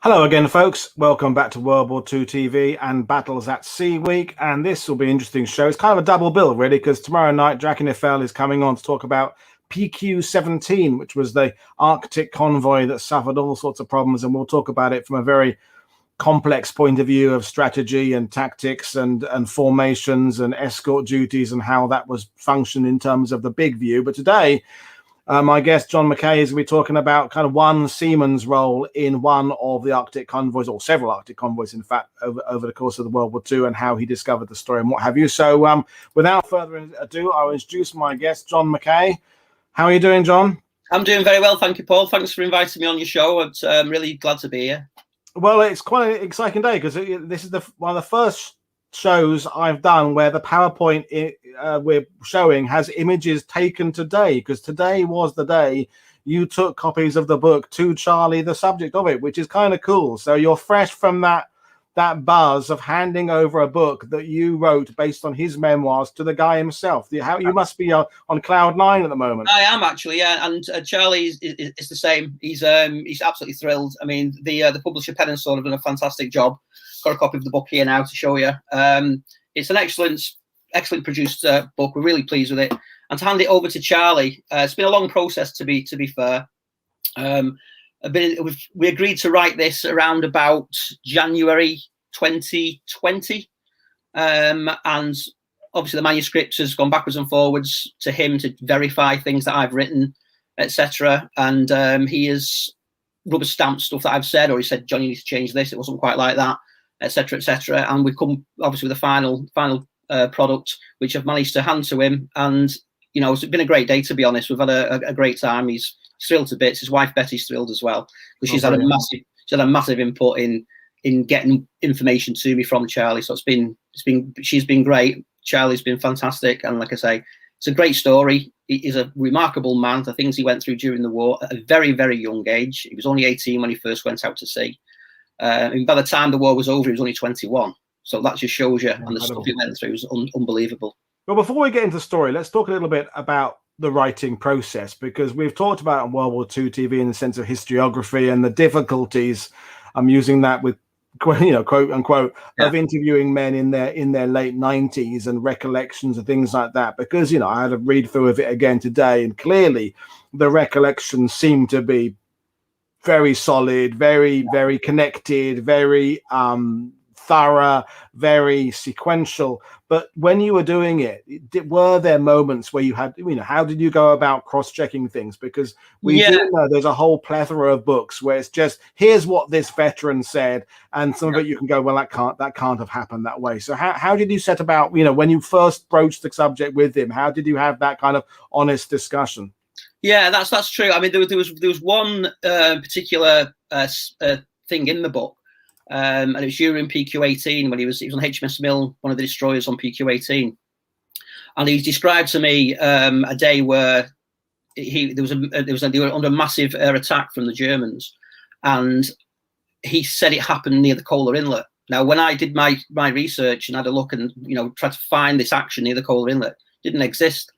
Hello again, folks. Welcome back to World War II TV and Battles at Sea Week. And this will be an interesting show. It's kind of a double bill, really, because tomorrow night, Jackie Naval is coming on to talk about PQ-17, which was the Arctic convoy that suffered all sorts of problems. And we'll talk about it from a very complex point of view of strategy and tactics and formations and escort duties and how that was functioned in terms of the big view. But today, my guest, John McKay, is going to be talking about kind of one seaman's role in one of the Arctic convoys, or several Arctic convoys, in fact, over the course of the World War II, and how he discovered the story and what have you. So without further ado, I'll introduce my guest, John McKay. How are you doing, John? I'm doing very well, thank you, Paul. Thanks for inviting me on your show. I'm really glad to be here. Well, it's quite an exciting day because this is one of the first shows I've done where the PowerPoint we're showing has images taken today, because today was the day you took copies of the book to Charlie, the subject of it, which is kind of cool. So you're fresh from that buzz of handing over a book that you wrote based on his memoirs to the guy himself. You must be on cloud nine at the moment. I am actually, yeah. And Charlie is the same. He's absolutely thrilled. I mean, the publisher Pen and Sword have done a fantastic job. Got a copy of the book here now to show you. It's an excellent produced book. We're really pleased with it. And to hand it over to Charlie, it's been a long process, to be fair. We agreed to write this around about January 2020, and obviously the manuscript has gone backwards and forwards to him to verify things that I've written, etc. And he has rubber stamped stuff that I've said, or he said, "John, you need to change this. It wasn't quite like that," etc., etc. And we've come obviously with the final product, which I've managed to hand to him. And you know, it's been a great day, to be honest. We've had a great time. He's thrilled to bits. His wife Betty's thrilled as well, because she's had a massive input in getting information to me from Charlie. So she's been great. Charlie's been fantastic, and like I say, it's a great story. He's a remarkable man. The things he went through during the war at a very, very young age. He was only 18 when he first went out to sea. And by the time the war was over, he was only 21. So that just shows you, and the stuff he went through was unbelievable. Well, before we get into the story, let's talk a little bit about the writing process, because we've talked about it on World War II TV in the sense of historiography and the difficulties. I'm using that with, you know, quote unquote, of interviewing men in their late 90s and recollections and things like that, because, you know, I had a read through of it again today, and clearly the recollections seem to be very solid, very, very connected, very thorough, very sequential. But when you were doing it, were there moments where you had, you know, how did you go about cross-checking things? Because we do know there's a whole plethora of books where it's just, here's what this veteran said, and some of it you can go, well, that can't have happened that way. So how did you set about, you know, when you first broached the subject with him, how did you have that kind of honest discussion? Yeah, that's true. I mean, there was one particular thing in the book. And it was during PQ-18 when he was on HMS Milne, one of the destroyers on PQ-18, and he described to me a day where they were under a massive air attack from the Germans, and he said it happened near the Kolar Inlet. Now, when I did my research and had a look and, you know, tried to find this action near the Kolar Inlet, it didn't exist.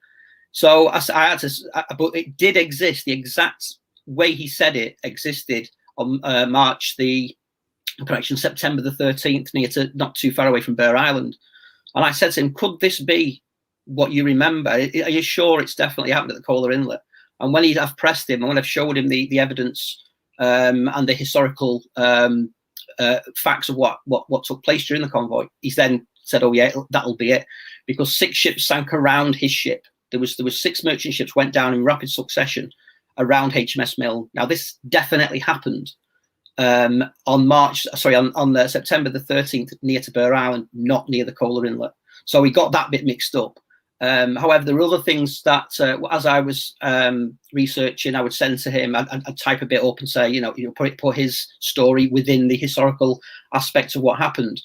So I had to, but it did exist. The exact way he said it existed on September the 13th, not too far away from Bear Island. And I said to him, could this be what you remember? Are you sure it's definitely happened at the Kolar Inlet? And when I've pressed him, and when I've showed him the evidence and the historical facts of what took place during the convoy, he's then said, oh yeah, that'll be it. Because 6 ships sank around his ship. There was 6 merchant ships went down in rapid succession around HMS Milne. Now this definitely happened on September the 13th near to Bear Island, not near the Kolar Inlet. So we got that bit mixed up. However, there were other things that as I was researching, I would send to him. I'd type a bit up and say, put his story within the historical aspects of what happened.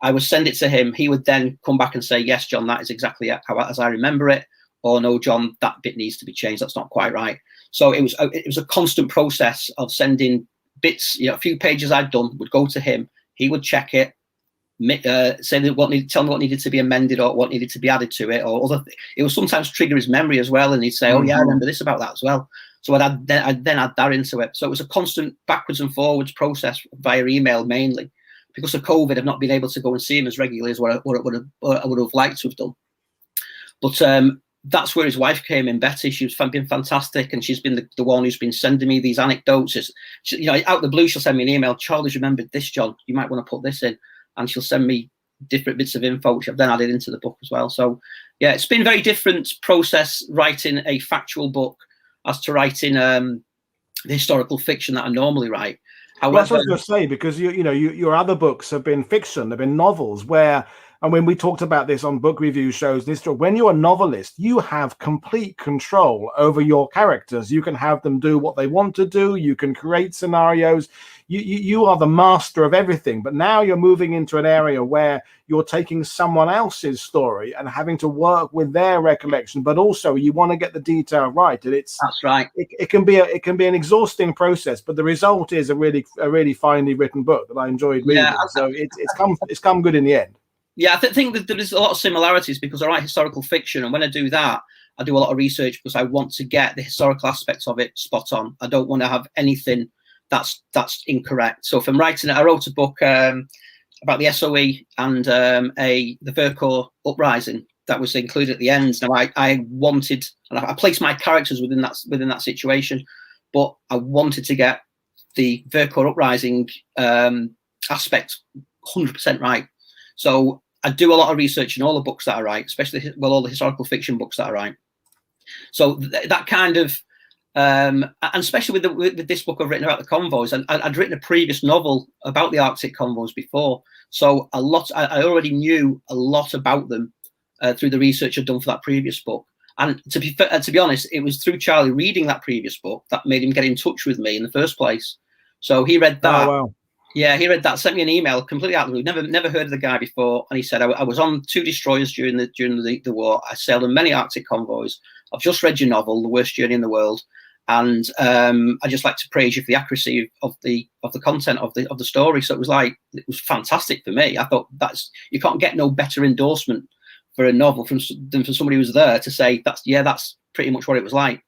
I would send it to him. He would then come back and say, yes, John, that is exactly how as I remember it. Or no, John, that bit needs to be changed. That's not quite right. So it was a constant process of sending bits, a few pages I'd done would go to him. He would check it, say that tell me what needed to be amended or what needed to be added to it, or it would sometimes trigger his memory as well, and he'd say, "Oh yeah, I remember this about that as well." So I'd then add that into it. So it was a constant backwards and forwards process via email mainly. Because of COVID, I've not been able to go and see him as regularly as what I would have liked to have done. But that's where his wife came in, Betty. She's been fantastic, and she's been the one who's been sending me these anecdotes. Out of the blue, she'll send me an email. Charlie's remembered this, John. You might want to put this in, and she'll send me different bits of info, which I've then added into the book as well. So, yeah, it's been a very different process writing a factual book as to writing the historical fiction that I normally write. However, well, that's what I was going to say, because your other books have been fiction, they've been novels where, and when we talked about this on book review shows, when you're a novelist, you have complete control over your characters. You can have them do what they want to do. You can create scenarios. You are the master of everything. But now you're moving into an area where you're taking someone else's story and having to work with their recollection, but also you want to get the detail right. And that's right. It can be an exhausting process, but the result is a really finely written book that I enjoyed reading. Yeah, so it's come good in the end. Yeah, I think that there is a lot of similarities because I write historical fiction, and when I do that, I do a lot of research because I want to get the historical aspects of it spot on. I don't want to have anything that's incorrect. So if I'm writing it, I wrote a book about the SOE and the Vercors uprising that was included at the end. Now I wanted, and I placed my characters within that situation, but I wanted to get the Vercors uprising aspect 100% right. So I do a lot of research in all the books that I write, especially all the historical fiction books that I write. So that kind of, and especially with this book I've written about the convoys, and I'd written a previous novel about the Arctic convoys before. So I already knew a lot about them through the research I'd done for that previous book. And to be honest, it was through Charlie reading that previous book that made him get in touch with me in the first place. So he read that. Oh, wow. Yeah, he read that, sent me an email completely out of the blue. Never heard of the guy before, and he said, I was on 2 destroyers during the war. I sailed on many Arctic convoys. I've just read your novel, The Worst Journey in the World, and I just like to praise you for the accuracy of the content of the story. So it was fantastic for me. I thought you can't get no better endorsement for a novel than for somebody who's there to say that's pretty much what it was like.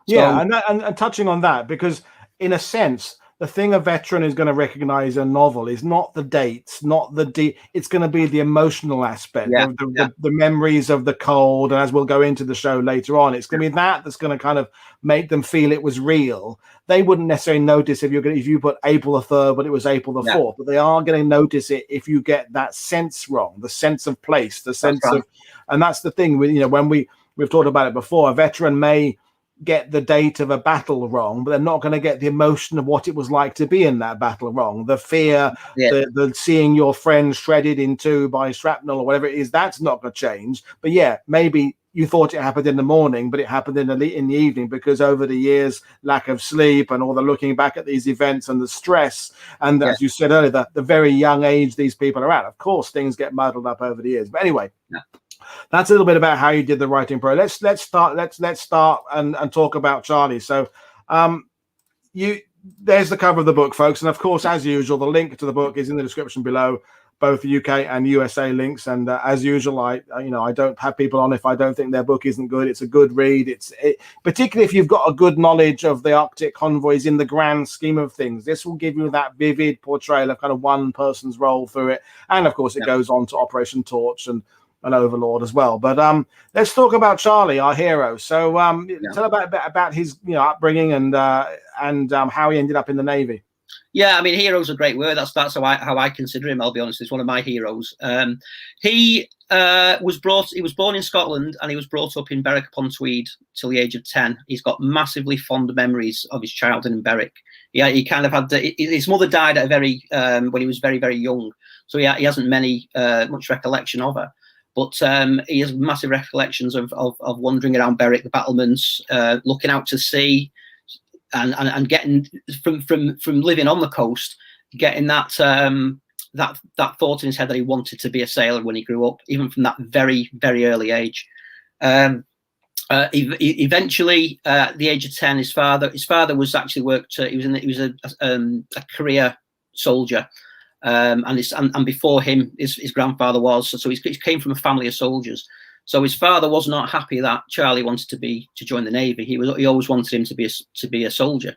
Yeah, so, and touching on that, because in a sense, the thing a veteran is going to recognize a novel is not the dates, it's going to be the emotional aspect, the memories of the cold. And as we'll go into the show later on, it's going to be that's going to kind of make them feel it was real. They wouldn't necessarily notice if you put April the 3rd, but it was April the 4th, but they are going to notice it if you get that sense wrong, the sense of place, the sense of, and that's the thing when we've talked about it before, a veteran may get the date of a battle wrong, but they're not going to get the emotion of what it was like to be in that battle wrong. The fear, the seeing your friend shredded in two by shrapnel or whatever it is, that's not going to change. But yeah, maybe you thought it happened in the morning, but it happened in the evening because over the years, lack of sleep and all the looking back at these events and the stress. And as you said earlier, the very young age these people are at, of course, things get muddled up over the years. But anyway, that's a little bit about how you did the writing pro. Let's start and talk about Charlie. So there's the cover of the book, folks, and of course, as usual, the link to the book is in the description below, both UK and USA links. And as usual, I don't have people on if I don't think their book isn't good. It's a good read. Particularly if you've got a good knowledge of the Arctic convoys in the grand scheme of things. This will give you that vivid portrayal of kind of one person's role through it, and of course, it goes on to Operation Torch and Overlord as well. But let's talk about Charlie, our hero. So tell about his upbringing and how he ended up in the Navy. Yeah, I mean, hero's a great word. That's how I consider him. I'll be honest, he's one of my heroes. He was born in Scotland, and he was brought up in Berwick-upon-Tweed till the age of 10. He's got massively fond memories of his childhood in Berwick. Yeah, he kind of had his mother died at when he was very, very young, so he hasn't much recollection of her. But he has massive recollections of wandering around Berwick, the battlements, looking out to sea, and getting from living on the coast, getting that thought in his head that he wanted to be a sailor when he grew up, even from that very, very early age. Eventually, at the age of 10, his father was actually worked. He was a career soldier. And before him, his grandfather was. So he came from a family of soldiers. So his father was not happy that Charlie wanted to join the Navy. He always wanted him to be a soldier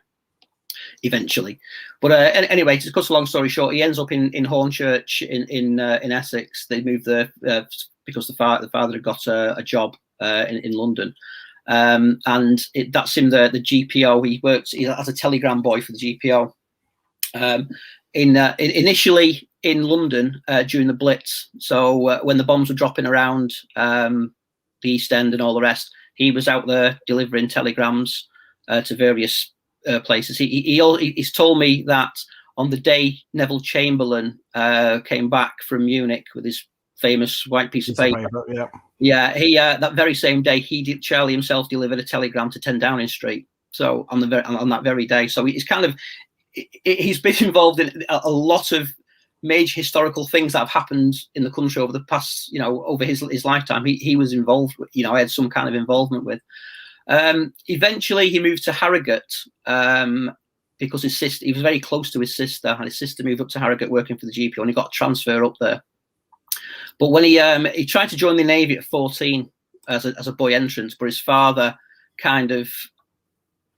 eventually. But anyway, to cut a long story short, he ends up in Hornchurch in Essex. They moved there because the father had got a job in London. And that's him, the GPO. He works as a telegram boy for the GPO. Initially in London during the Blitz. So when the bombs were dropping around the East End and all the rest, he was out there delivering telegrams to various places. He's told me that on the day Neville Chamberlain came back from Munich with his famous white piece of paper, that very same day Charlie himself delivered a telegram to 10 Downing Street. So on that very day, so he's been involved in a lot of major historical things that have happened in the country over the past, over his lifetime. He was involved, had some kind of involvement with. Eventually he moved to Harrogate because his sister, he was very close to his sister, and his sister moved up to Harrogate working for the GPO, and he got a transfer up there. But when he tried to join the Navy at 14 as a boy entrance, but his father kind of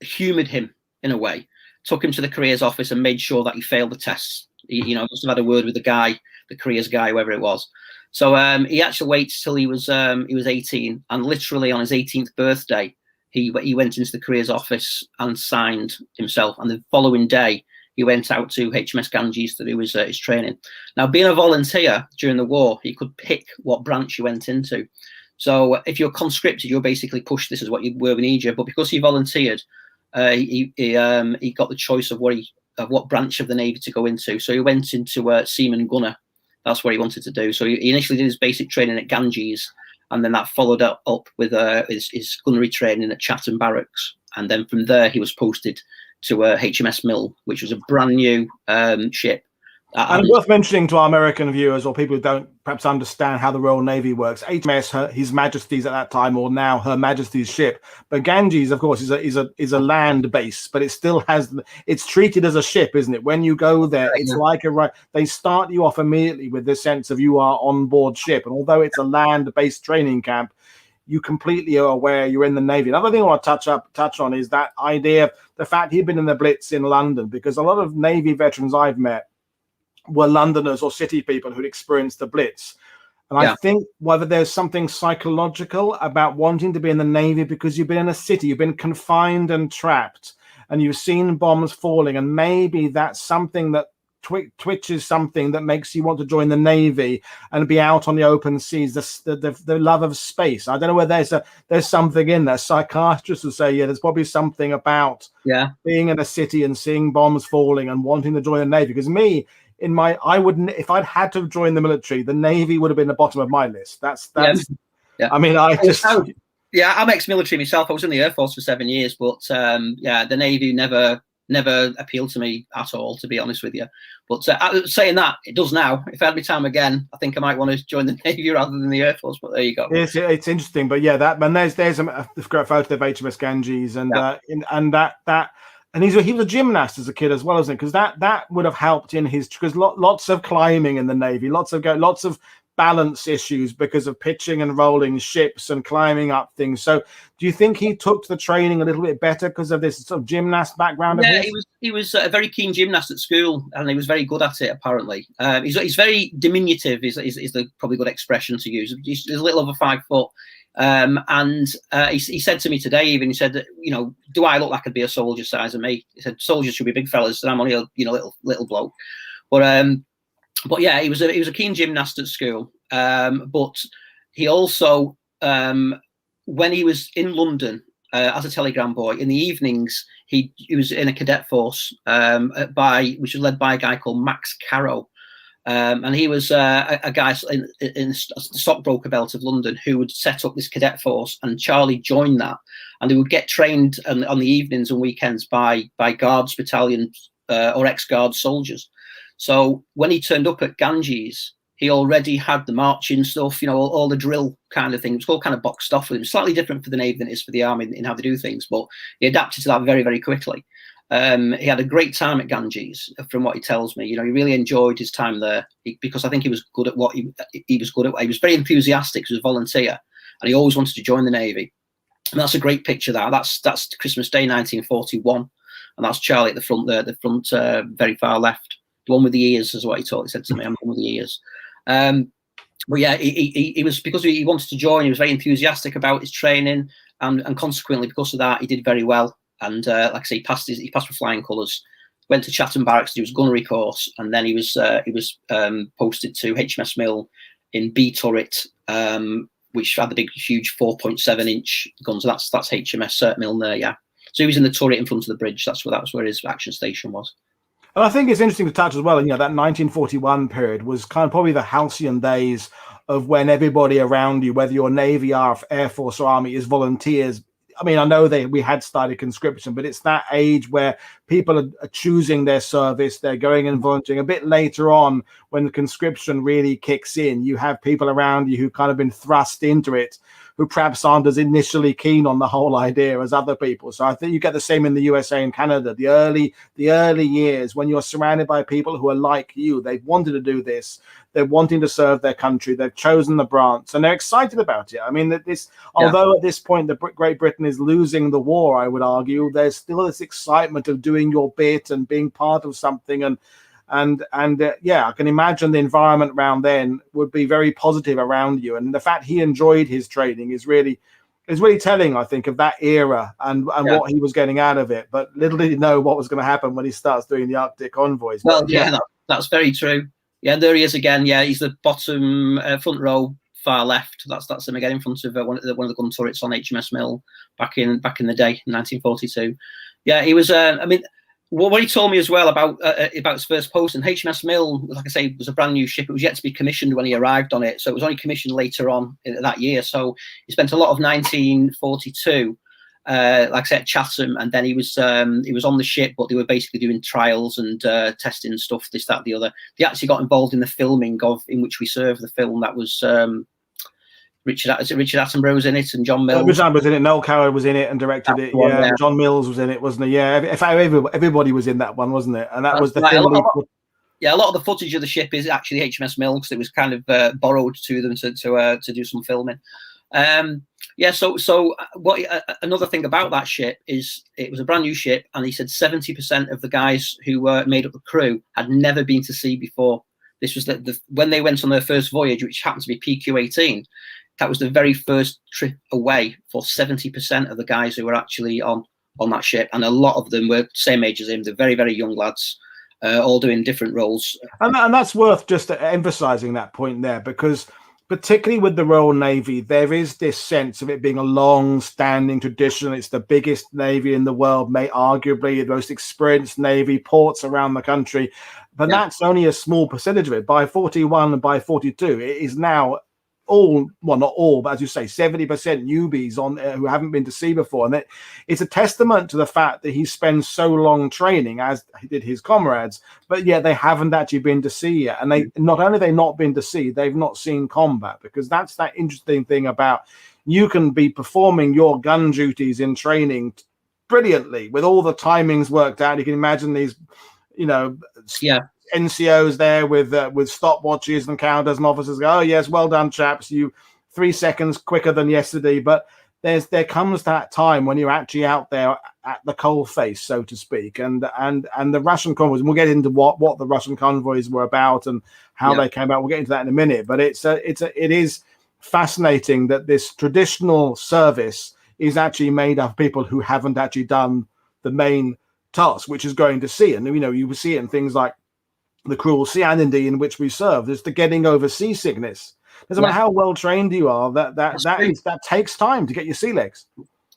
humoured him in a way, took him to the careers office and made sure that he failed the tests. He must have had a word with the careers guy, whoever it was. So he actually waits till he was 18, and literally on his 18th birthday, he went into the careers office and signed himself. And the following day, he went out to HMS Ganges to do his training. Now, being a volunteer during the war, he could pick what branch you went into. So if you're conscripted, you're basically pushed. This is what you were in Egypt. But because he volunteered, he got the choice of what branch of the Navy to go into. So he went into Seaman Gunner. That's what he wanted to do. So he initially did his basic training at Ganges, and then that followed up with his gunnery training at Chatham Barracks. And then from there, he was posted to HMS Milne, which was a brand new ship. And worth mentioning to our American viewers or people who don't perhaps understand how the Royal Navy works, HMS, His Majesty's at that time, or now Her Majesty's ship. But Ganges, of course, is a land base, but it still has, it's treated as a ship, isn't it? When you go there, it's like they start you off immediately with this sense of you are on board ship. And although it's a land-based training camp, you completely are aware you're in the Navy. Another thing I want to touch on is that idea, the fact he'd been in the Blitz in London, because a lot of Navy veterans I've met were Londoners or city people who'd experienced the Blitz. And I think whether there's something psychological about wanting to be in the Navy because you've been in a city, you've been confined and trapped, and you've seen bombs falling, and maybe that's something that twitches something that makes you want to join the Navy and be out on the open seas, the love of space. I don't know whether there's something in there. Psychiatrists would say, there's probably something about being in a city and seeing bombs falling and wanting to join the Navy. Because I wouldn't, if I'd had to join the military, the Navy would have been the bottom of my list. That's I mean, I'm ex-military myself. I was in the Air Force for 7 years, but the Navy never appealed to me at all, to be honest with you. But saying that, it does now. If I had my time again, I think I might want to join the Navy rather than the Air Force. But there you go. It's interesting, but there's a great photo of HMS Ganges, and and he was a gymnast as a kid as well, isn't it? Because that would have helped in his, because lots of climbing in the Navy, lots of balance issues because of pitching and rolling ships and climbing up things. So do you think he took to the training a little bit better because of this sort of gymnast background? Yeah, he was a very keen gymnast at school, and he was very good at it, apparently. He's very diminutive is the probably good expression to use. He's a little over 5 foot. And he said to me today, even, he said that, do I look like I'd be a soldier size of me? He said soldiers should be big fellas, and I'm only a little bloke. But yeah, he was a keen gymnast at school. But he also, when he was in London as a telegram boy, in the evenings he was in a cadet force which was led by a guy called Max Carrow. And he was a guy in the stockbroker belt of London who would set up this cadet force, and Charlie joined that, and they would get trained on the evenings and weekends by guards battalion or ex-guard soldiers. So when he turned up at Ganges, he already had the marching stuff, all the drill kind of things. It's all kind of boxed off with him. Slightly different for the Navy than it is for the Army in how they do things, but he adapted to that very, very quickly. He had a great time at Ganges, from what he tells me. He really enjoyed his time there because I think he was good at what he was good at. He was very enthusiastic. He was a volunteer, and he always wanted to join the Navy. And that's a great picture. That's Christmas Day 1941, and that's Charlie at the front there, the front very far left, the one with the ears is what he said to me. I'm the one with the ears. But yeah, he was, because he wanted to join. He was very enthusiastic about his training, and consequently because of that, he did very well. And like I say, he passed with flying colours. Went to Chatham Barracks to do his gunnery course, and then he was posted to HMS Milne in B turret, which had the big, huge 4.7-inch guns. That's HMS Milne there, yeah. So he was in the turret in front of the bridge. That's where his action station was. And I think it's interesting to touch as well. And that 1941 period was kind of probably the halcyon days of when everybody around you, whether you're Navy, Air Force, or Army, is volunteers. I mean, I know we had started conscription, but it's that age where people are choosing their service. They're going and volunteering. A bit later on, when the conscription really kicks in, you have people around you who kind of been thrust into it, who perhaps aren't as initially keen on the whole idea as other people. So I think you get the same in the USA and Canada. The early years, when you're surrounded by people who are like you, they've wanted to do this. They're wanting to serve their country. They've chosen the branch, and they're excited about it. I mean, although at this point Great Britain is losing the war, I would argue, there's still this excitement of doing your bit and being part of something. And I can imagine the environment around then would be very positive around you. And the fact he enjoyed his training is really telling, I think, of that era and what he was getting out of it. But little did he know what was going to happen when he starts doing the Arctic convoys. Well, that's very true. Yeah, there he is again. Yeah, he's the bottom front row, far left. That's him again in front of one of the gun turrets on HMS Milne back in the day, in 1942. Yeah, he was. I mean, what he told me as well about his first post, and HMS Milne, like I say, was a brand new ship. It was yet to be commissioned when he arrived on it, so it was only commissioned later on that year. So he spent a lot of 1942. Like I said, Chatham, and then he was on the ship, but they were basically doing trials and testing stuff, this, that, the other. They actually got involved in the filming of In Which We Serve, the film that was Richard Attenborough was in it, and John Mills. Richard was in it. Noel Coward was in it and directed it. One, yeah, John Mills was in it, wasn't he? Yeah, everybody was in that one, wasn't it? And that was the right, film. A lot of the footage of the ship is actually HMS Milne, because it was kind of borrowed to them to do some filming. So what another thing about that ship is it was a brand new ship, and he said 70% of the guys who made up the crew had never been to sea before. This was when they went on their first voyage, which happened to be PQ-18. That was the very first trip away for 70% of the guys who were actually on that ship, and a lot of them were same age as him. They're very, very young lads, all doing different roles. And that's worth just emphasising that point there, because particularly with the Royal Navy, there is this sense of it being a long-standing tradition. It's the biggest navy in the world, arguably the most experienced navy, ports around the country. But that's only a small percentage of it. By 41 and by 42, it is now not all, but as you say, 70% newbies on who haven't been to sea before. And it's a testament to the fact that he spends so long training, as he did his comrades, but yet they haven't actually been to sea yet. And they not only they've not been to sea, they've not seen combat, because that's that interesting thing about you can be performing your gun duties in training brilliantly with all the timings worked out. You can imagine these, NCOs there with stopwatches and counters, and officers go, "Oh yes, well done, chaps. You 3 seconds quicker than yesterday." But there comes that time when you're actually out there at the coal face, so to speak, and the Russian convoys. And we'll get into what the Russian convoys were about and how they came out. We'll get into that in a minute. But it is fascinating that this traditional service is actually made up of people who haven't actually done the main task, which is going to sea. And you will see it in things like the cruel sea, and indeed In Which We Serve. There's the getting over seasickness. Doesn't matter how well trained you are, that takes time to get your sea legs.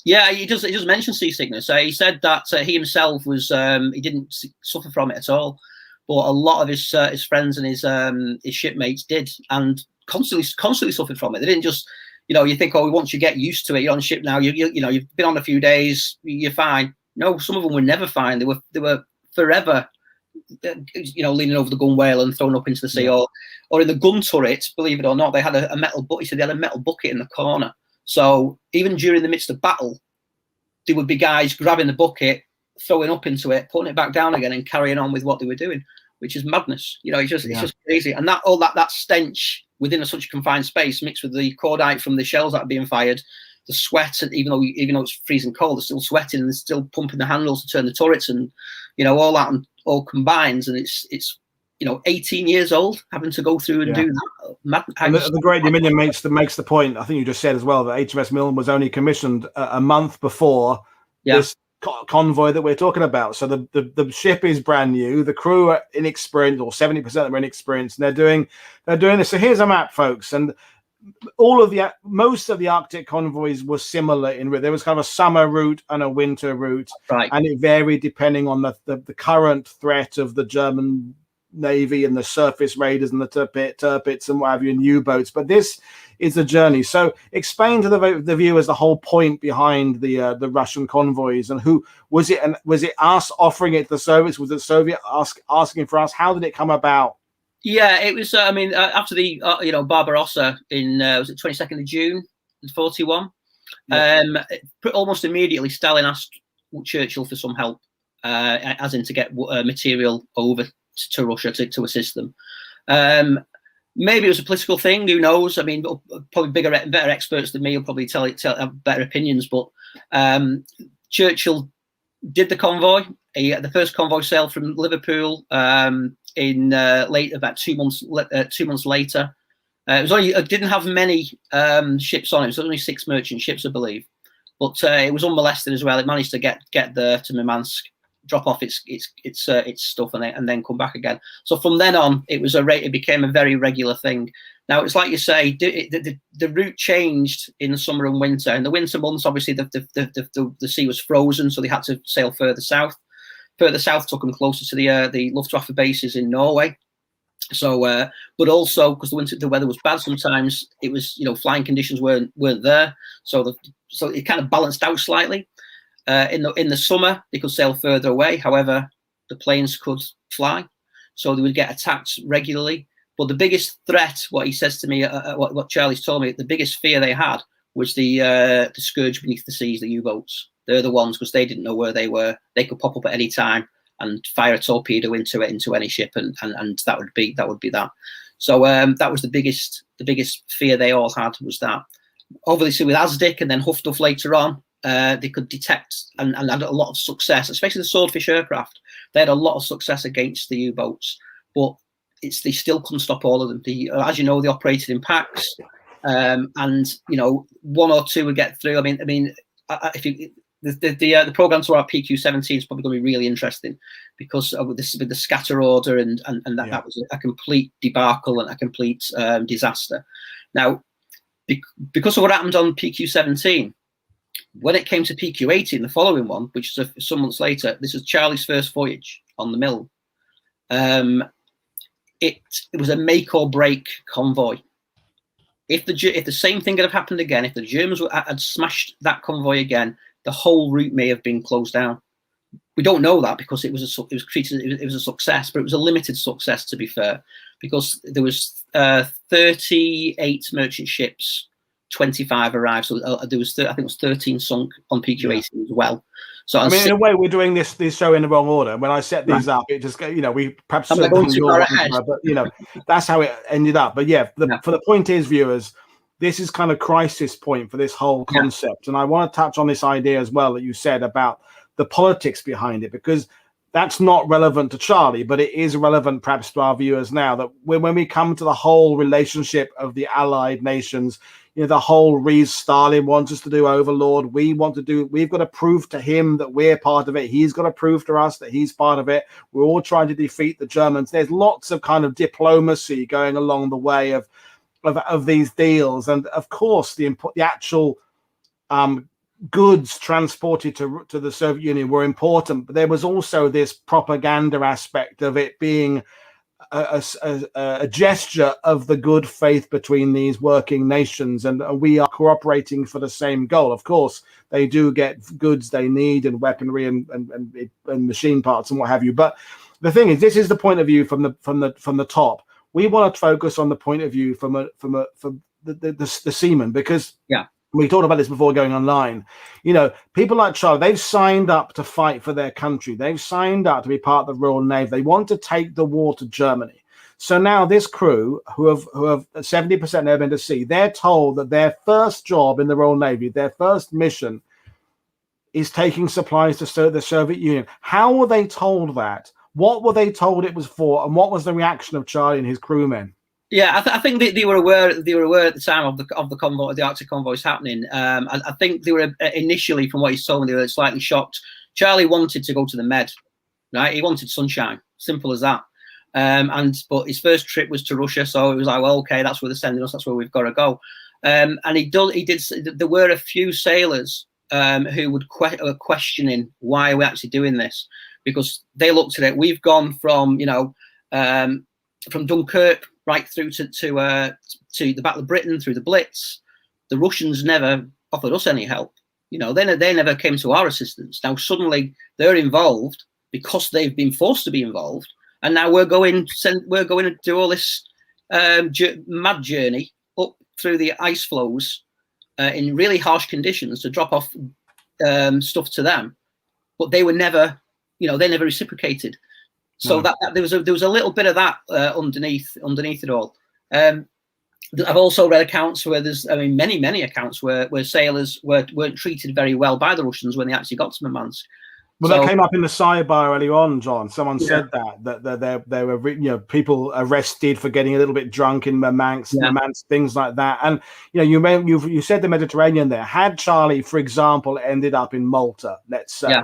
Yeah, he does mention seasickness. He said that he himself he didn't suffer from it at all, but a lot of his friends and his shipmates did, and constantly suffered from it. They didn't just, you think, once you get used to it, you're on ship now. You've been on a few days, you're fine. No, some of them were never fine. They were forever, leaning over the gunwale and thrown up into the sea, or in the gun turret. Believe it or not, they had a metal bucket. He said they had a metal bucket in the corner. So even during the midst of battle, there would be guys grabbing the bucket, throwing up into it, putting it back down again, and carrying on with what they were doing, which is madness. It's just crazy. And that stench within such a confined space, mixed with the cordite from the shells that are being fired, the sweat, even though it's freezing cold, they're still sweating and they're still pumping the handles to turn the turrets, and all that and all combines, and it's 18 years old having to go through and do that. And the Great Dominion makes the point, I think you just said as well, that HMS Milne was only commissioned a month before this convoy that we're talking about. So the ship is brand new, the crew are inexperienced, or 70% of them are inexperienced, and they're doing this. So here's a map, folks, and most of the Arctic convoys were similar in route. There was kind of a summer route and a winter route, right, and it varied depending on the current threat of the German Navy and the surface raiders and the turpits and what have you, and U-boats. But this is a journey. So explain to the viewers the whole point behind the Russian convoys, and who was it? And was it us offering it to the Soviets? Was it Soviet asking for us? How did it come about? Yeah, it was. after the Barbarossa in was it 22nd of June, 41. Almost immediately, Stalin asked Churchill for some help, as in to get material over to Russia to assist them. Maybe it was a political thing. Who knows? I mean, probably better experts than me will probably have better opinions. But Churchill did the convoy. The first convoy sailed from Liverpool in late, about 2 months. 2 months later, it didn't have many ships on it. It was only 6 merchant ships, I believe. But it was unmolested as well. It managed to get there to Murmansk, drop off its stuff, and then come back again. So from then on, it became a very regular thing. Now it's like you say, the route changed in the summer and winter. In the winter months, obviously the sea was frozen, so they had to sail further south. Further south took them closer to the Luftwaffe bases in Norway. So, but also because the weather was bad, sometimes it was flying conditions weren't there. So it kind of balanced out slightly. In the summer, they could sail further away. However, the planes could fly, so they would get attacked regularly. But the biggest threat, what he says to me, what Charlie's told me, the biggest fear they had was the scourge beneath the seas, the U-boats. They're the ones, because they didn't know where they were. They could pop up at any time and fire a torpedo into any ship, and that would be that. So that was the biggest fear they all had, was that. Obviously, with Asdic and then Huffduff later on, they could detect and had a lot of success, especially the Swordfish aircraft. They had a lot of success against the U-boats, but they still couldn't stop all of them. As you know, they operated in packs, and one or two would get through. The program to our PQ-17 is probably going to be really interesting, because with the scatter order and that was a complete debacle and a complete disaster. Now, because of what happened on PQ-17, when it came to PQ-18, the following one, which is some months later, this was Charlie's first voyage on the Milne. It was a make or break convoy. If the same thing had have happened again, if the Germans had smashed that convoy again, the whole route may have been closed down. We don't know that, because it was a success, but it was a limited success, to be fair, because there was 38 merchant ships, 25 arrived. So there was, I think it was 13 sunk on PQ-18 as well. So in a way, we're doing this show in the wrong order. When I set these up, it just we perhaps but that's how it ended up. But for the point is, viewers, this is kind of crisis point for this whole concept, and I want to touch on this idea as well that you said about the politics behind it, because that's not relevant to Charlie, but it is relevant perhaps to our viewers now, that when we come to the whole relationship of the Allied nations, the whole Stalin wants us to do Overlord. We've got to prove to him that we're part of it. He's got to prove to us that he's part of it. We're all trying to defeat the Germans. There's lots of kind of diplomacy going along the way of these deals. And of course, the actual goods transported to the Soviet Union were important, but there was also this propaganda aspect of it being a gesture of the good faith between these working nations, and we are cooperating for the same goal. Of course, they do get goods they need and weaponry and machine parts and what have you. But the thing is, this is the point of view from the top. We want to focus on the point of view from the seaman, because we talked about this before going online. People like Charlie, they've signed up to fight for their country. They've signed up to be part of the Royal Navy. They want to take the war to Germany. So now this crew, who have 70% never been to sea, they're told that their first job in the Royal Navy, their first mission, is taking supplies to the Soviet Union. How were they told that? What were they told it was for, and what was the reaction of Charlie and his crewmen? Yeah, I think they were aware. They were aware at the time of the convoy, the Arctic convoys happening. I think they were initially, from what he told me, they were slightly shocked. Charlie wanted to go to the Med, right? He wanted sunshine, simple as that. But his first trip was to Russia, so it was like, well, okay, that's where they're sending us. That's where we've got to go. And he did. There were a few sailors who were questioning why we're actually doing this, because they looked at it. We've gone from from Dunkirk right through to the Battle of Britain, through the Blitz. The Russians never offered us any help. They never came to our assistance. Now suddenly they're involved because they've been forced to be involved, and now we're going to do all this mad journey up through the ice floes in really harsh conditions to drop off stuff to them. But they were never, they never reciprocated. So that there was a little bit of that underneath it all. I've also read accounts where many accounts where sailors weren't treated very well by the Russians when they actually got to Murmansk. Well, that came up in the sidebar earlier on, John. Someone said that there were people arrested for getting a little bit drunk in Murmansk, things like that. And you said the Mediterranean there. Had Charlie, for example, ended up in Malta, let's say. Yeah.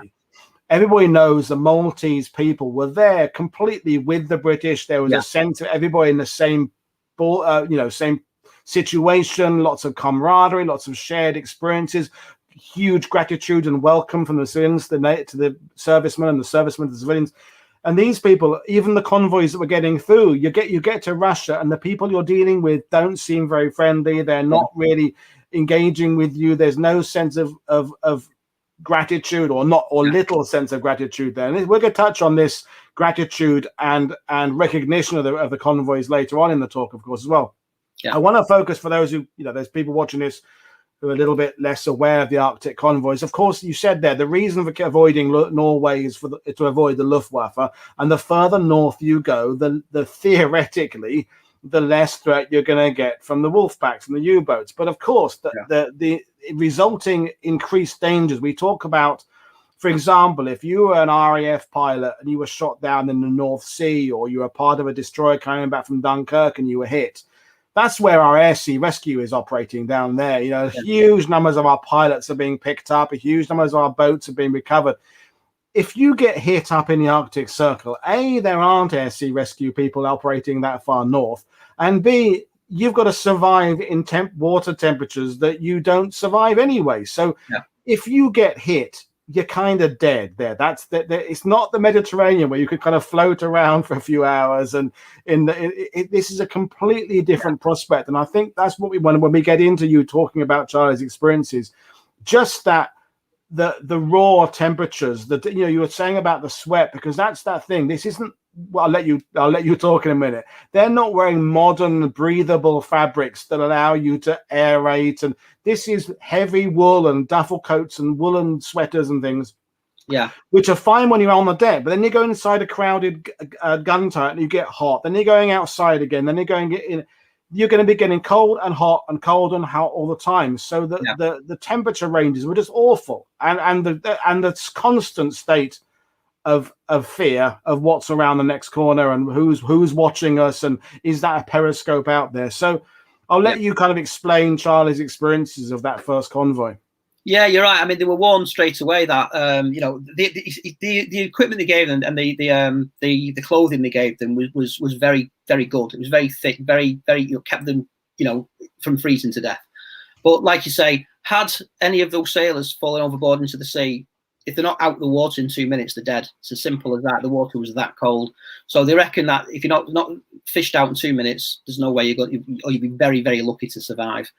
Everybody knows the Maltese people were there completely with the British. There was a sense of everybody in the same, same situation, lots of camaraderie, lots of shared experiences, huge gratitude and welcome from the civilians to the servicemen, and the servicemen to the civilians. And these people, even the convoys that were getting through, you get to Russia, and the people you're dealing with don't seem very friendly. They're not really engaging with you. There's no sense of gratitude, or little sense of gratitude there. And we're going to touch on this gratitude and recognition of the convoys later on in the talk, of course, as well. I want to focus, for those who, there's people watching this who are a little bit less aware of the Arctic convoys. Of course, you said there, the reason for avoiding Norway is to avoid the Luftwaffe. And the further north you go, the theoretically, the less threat you're going to get from the wolf packs and the U-boats. But of course, the resulting increased dangers we talk about, for example, if you were an RAF pilot and you were shot down in the North Sea, or you were part of a destroyer coming back from Dunkirk and you were hit, that's where our air sea rescue is operating down there. Huge numbers of our pilots are being picked up, a huge numbers of our boats are being recovered. If you get hit up in the Arctic Circle, A, there aren't air sea rescue people operating that far north, and B, you've got to survive in water temperatures that you don't survive anyway. So if you get hit, you're kind of dead there. It's not the Mediterranean where you could kind of float around for a few hours, and this is a completely different prospect. And I think that's what we want when we get into you talking about Charlie's experiences, just that the raw temperatures that you were saying about the sweat, because that's that thing. This isn't, well, I'll let you talk in a minute. They're not wearing modern breathable fabrics that allow you to aerate, and this is heavy wool and duffel coats and woolen sweaters and things, which are fine when you're on the deck, but then you go inside a crowded gun turret and you get hot, then you're going outside again, then you're going in. You're going to be getting cold and hot and cold and hot all the time. So the temperature ranges were just awful, and the constant state of fear of what's around the next corner and who's watching us, and is that a periscope out there? So I'll let you kind of explain Charlie's experiences of that first convoy. Yeah, you're right. I mean, they were warned straight away that the equipment they gave them and the clothing they gave them was very, very good. It was very thick, very, very, kept them from freezing to death. But like you say, had any of those sailors fallen overboard into the sea, if they're not out the water in 2 minutes, they're dead. It's as simple as that. The water was that cold. So they reckon that if you're not fished out in 2 minutes, there's no way you'd be very, very lucky to survive.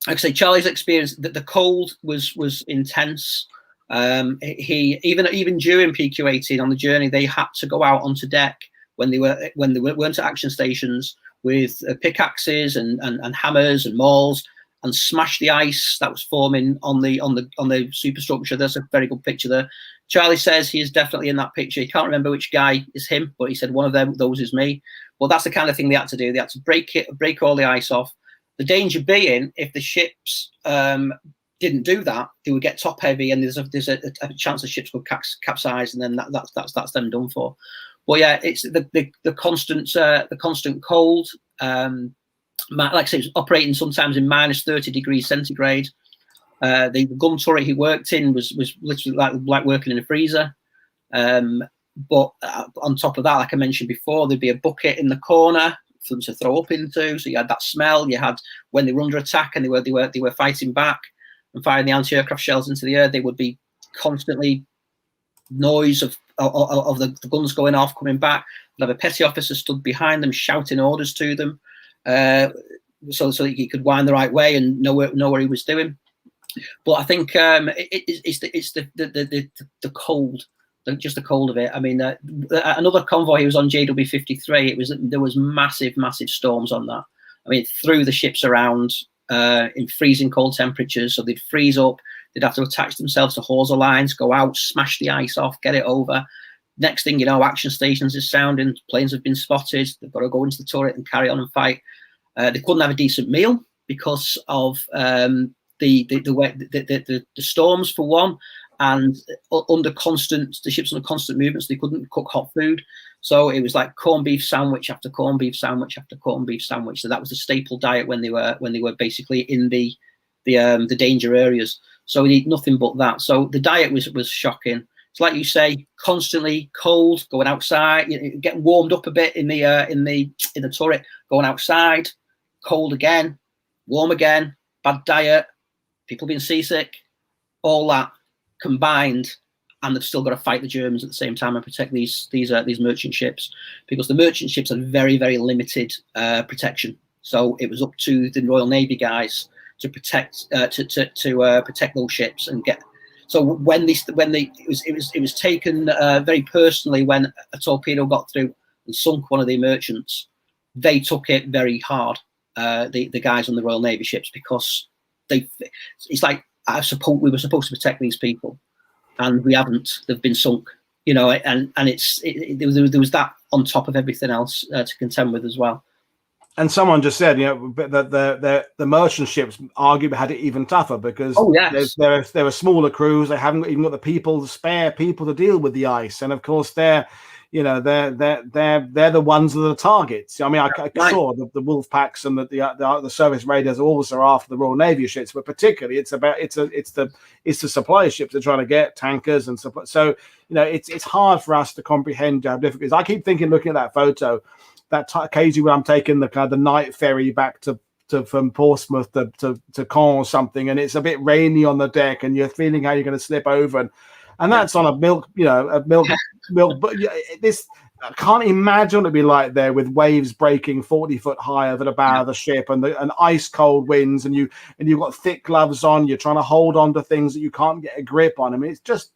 Like I say, Charlie's experience, that the cold was intense. He even during PQ-18 on the journey, they had to go out onto deck when they weren't at action stations with pickaxes and hammers and mauls, and smash the ice that was forming on the superstructure. There's a very good picture there. Charlie says he is definitely in that picture. He can't remember which guy is him, but he said one of them, those is me. Well, that's the kind of thing they had to do. They had to break all the ice off. The danger being, if the ships didn't do that, they would get top heavy, and there's a chance the ships would capsize, and then that's them done for. Well, yeah, it's the constant cold. Like I say, it was operating sometimes in minus 30 degrees centigrade. The gun turret he worked in was literally like working in a freezer. But on top of that, like I mentioned before, there'd be a bucket in the corner for them to throw up into. So you had that smell. You had when they were under attack and they were fighting back and firing the anti-aircraft shells into the air. They would be constantly noise of the guns going off, coming back. They'd have a petty officer stood behind them shouting orders to them, so that he could wind the right way and know what he was doing. But I think it's the cold, just the cold of it. I mean, another convoy he was on, JW53. There was massive storms on that. I mean, it threw the ships around in freezing cold temperatures, so they'd freeze up. They'd have to attach themselves to hawser lines, go out, smash the ice off, get it over. Next thing you know, action stations is sounding, planes have been spotted. They've got to go into the turret and carry on and fight. They couldn't have a decent meal because of the storms for one, and the ships under constant movement, so they couldn't cook hot food. So it was like corned beef sandwich after corned beef sandwich after corned beef sandwich. So that was the staple diet when they were basically in the danger areas. So we eat nothing but that. So the diet was shocking. It's like you say, constantly cold, going outside, getting warmed up a bit in the turret, going outside, cold again, warm again, bad diet, people being seasick, all that combined, and they've still got to fight the Germans at the same time and protect these merchant ships, because the merchant ships had very, very limited protection. So it was up to the Royal Navy guys to protect protect those ships and get. So it was taken very personally when a torpedo got through and sunk one of the merchants. They took it very hard, the guys on the Royal Navy ships, because it's like we were supposed to protect these people, and we haven't. They've been sunk, and there was that on top of everything else to contend with as well. And someone just said, that the merchant ships arguably had it even tougher because there are smaller crews. They haven't even got the spare people to deal with the ice, and of course they're the ones that are the targets. I mean, I saw the wolf packs and the service raiders also are after the Royal Navy ships, but particularly it's the supply ships they're trying to get, tankers and supply. So it's hard for us to comprehend how difficult it is. I keep thinking, looking at that photo, that occasionally when I'm taking the night ferry back from Portsmouth to Caen or something, and it's a bit rainy on the deck, and you're feeling how you're going to slip over, and that's on a milk. But this, I can't imagine what it'd be like there with waves breaking 40 foot high over the bow of the ship and ice cold winds, and you've got thick gloves on. You're trying to hold on to things that you can't get a grip on. I mean, it's just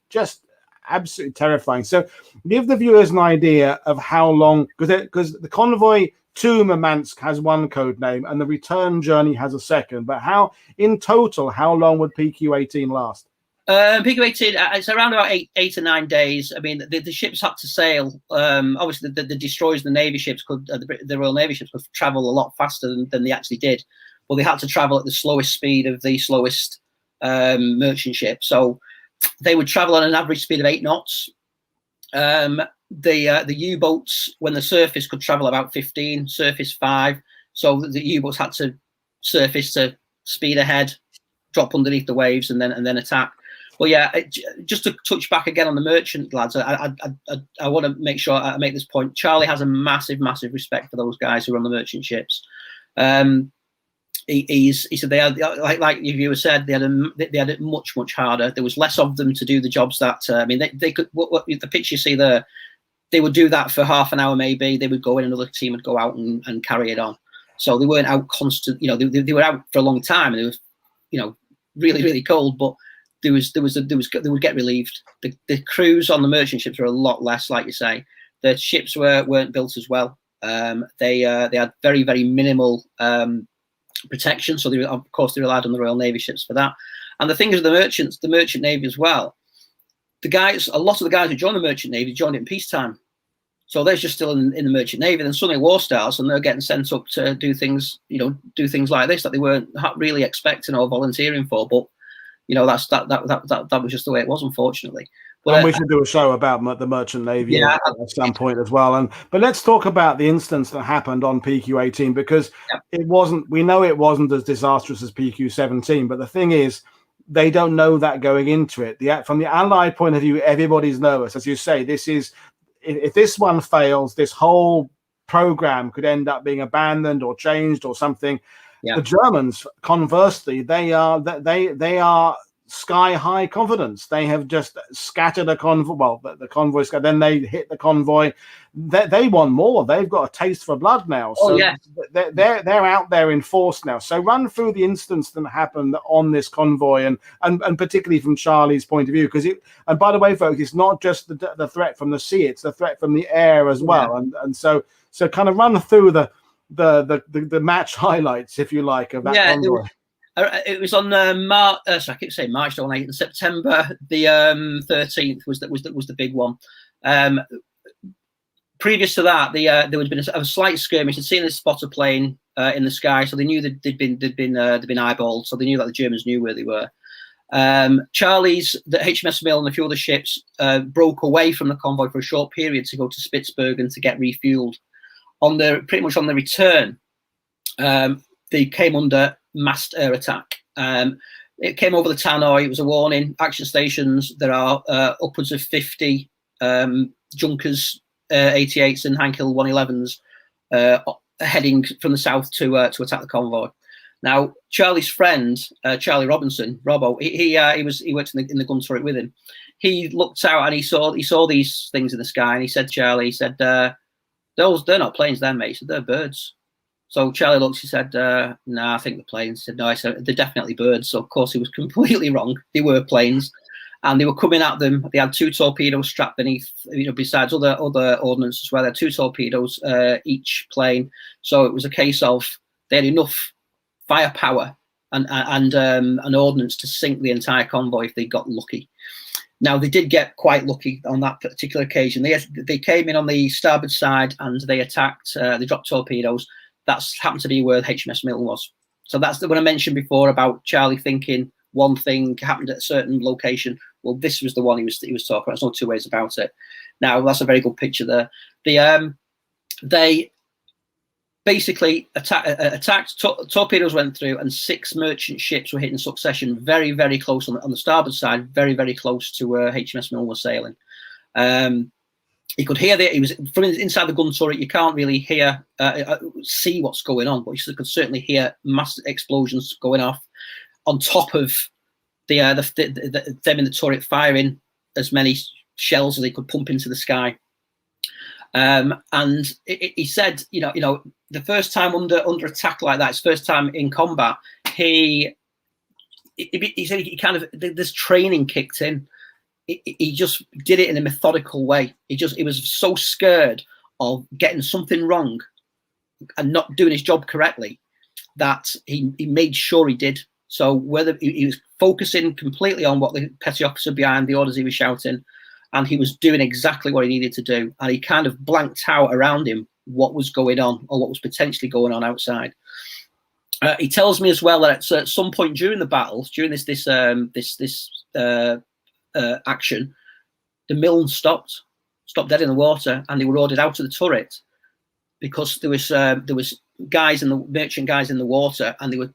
absolutely terrifying. So give the viewers an idea of how long, because the convoy to Murmansk has one code name and the return journey has a second, but how long would PQ-18 last? PQ-18, it's around about eight or 9 days. I mean, the ships had to sail. Obviously, the destroyers, the Navy ships the Royal Navy ships could travel a lot faster than they actually did. Well, they had to travel at the slowest speed of the slowest merchant ship. So they would travel at an average speed of 8 knots. The U-boats, when the surface, could travel about 15, surface 5. So the U-boats had to surface to speed ahead, drop underneath the waves, and then attack. Well, yeah, just to touch back again on the merchant lads, I want to make sure I make this point. Charlie has a massive respect for those guys who are on the merchant ships. He said they had, like you said, they had it much harder. There was less of them to do the jobs that they could. What the picture you see there, they would do that for half an hour maybe. They would go in, another team would go out and carry it on. So they weren't out constant. They were out for a long time, and it was really cold, but they would get relieved. The crews on the merchant ships were a lot less, like you say. The ships weren't built as well. They had very minimal protection, so of course they relied on the Royal Navy ships for that. And the thing is, the merchant navy as well, a lot of the guys who joined the Merchant Navy joined it in peacetime. So they're just still in the Merchant Navy. Then suddenly war starts, and they're getting sent up to do things, do things like this that they weren't really expecting or volunteering for. But that was just the way it was, unfortunately. But, and we should do a show about the Merchant Navy at some point as well. But let's talk about the instance that happened on PQ-18, because it wasn't. We know it wasn't as disastrous as PQ-17, but the thing is, they don't know that going into it. From the Allied point of view, everybody's nervous, as you say. This is. If this one fails, this whole program could end up being abandoned or changed or something. Yeah. The Germans, conversely, they are sky high confidence. They have just scattered a convoy. Well, the convoy, then they hit the convoy. They want more. They've got a taste for blood now. So they're out there in force now. So run through the instance that happened on this convoy, and particularly from Charlie's point of view, because and by the way, folks, it's not just the threat from the sea; it's the threat from the air as well. And so kind of run through the match highlights, if you like, of that convoy. It was on March. I keep saying March, don't I? In September the 13th was the big one. Previous to that, there had been a slight skirmish. They'd seen this spotter plane in the sky, so they knew that they'd been eyeballed. So they knew that the Germans knew where they were. Charlie's, the HMS Milne and a few other ships broke away from the convoy for a short period to go to Spitsbergen to get refueled. Pretty much on the return, they came under massed air attack. It came over the Tannoy. It was a warning. Action stations. There are upwards of 50 Junkers 88s and Hankill 111s heading from the south to attack the convoy. Now, Charlie's friend, Charlie Robinson, Robbo, he worked in the gun turret with him. He looked out and he saw these things in the sky, and he said, Charlie, they're not planes, they're mate. He said, they're birds. So Charlie looked, he said, nah, I think the planes. He said, no, I said, they're definitely birds. So of course he was completely wrong. They were planes, and they were coming at them. They had 2 torpedoes strapped beneath, besides other ordnance as well. They had 2 torpedoes each plane. So it was a case of they had enough firepower and ordnance to sink the entire convoy if they got lucky. Now, they did get quite lucky on that particular occasion. They came in on the starboard side and they attacked, they dropped torpedoes. That's happened to be where HMS Milne was. So that's the one I mentioned before about Charlie thinking one thing happened at a certain location. Well, this was the one he was talking about. There's no two ways about it. Now, that's a very good picture there. They basically attacked, torpedoes went through, and 6 merchant ships were hit in succession, very, very close on the starboard side, very, very close to where HMS Milne was sailing. He could hear he was from inside the gun turret. You can't really see what's going on, but you could certainly hear massive explosions going off on top of them in the turret firing as many shells as they could pump into the sky. And he said, the first time under attack like that, his first time in combat, he said he kind of, this training kicked in. He just did it in a methodical way. He was so scared of getting something wrong and not doing his job correctly that he made sure he did. So whether he was focusing completely on what the petty officer behind the orders he was shouting, and he was doing exactly what he needed to do, and he kind of blanked out around him what was going on or what was potentially going on outside. He tells me as well that at some point during the battle, during this action, the Milne stopped dead in the water, and they were ordered out of the turret because there was guys in the merchant guys in the water, and they were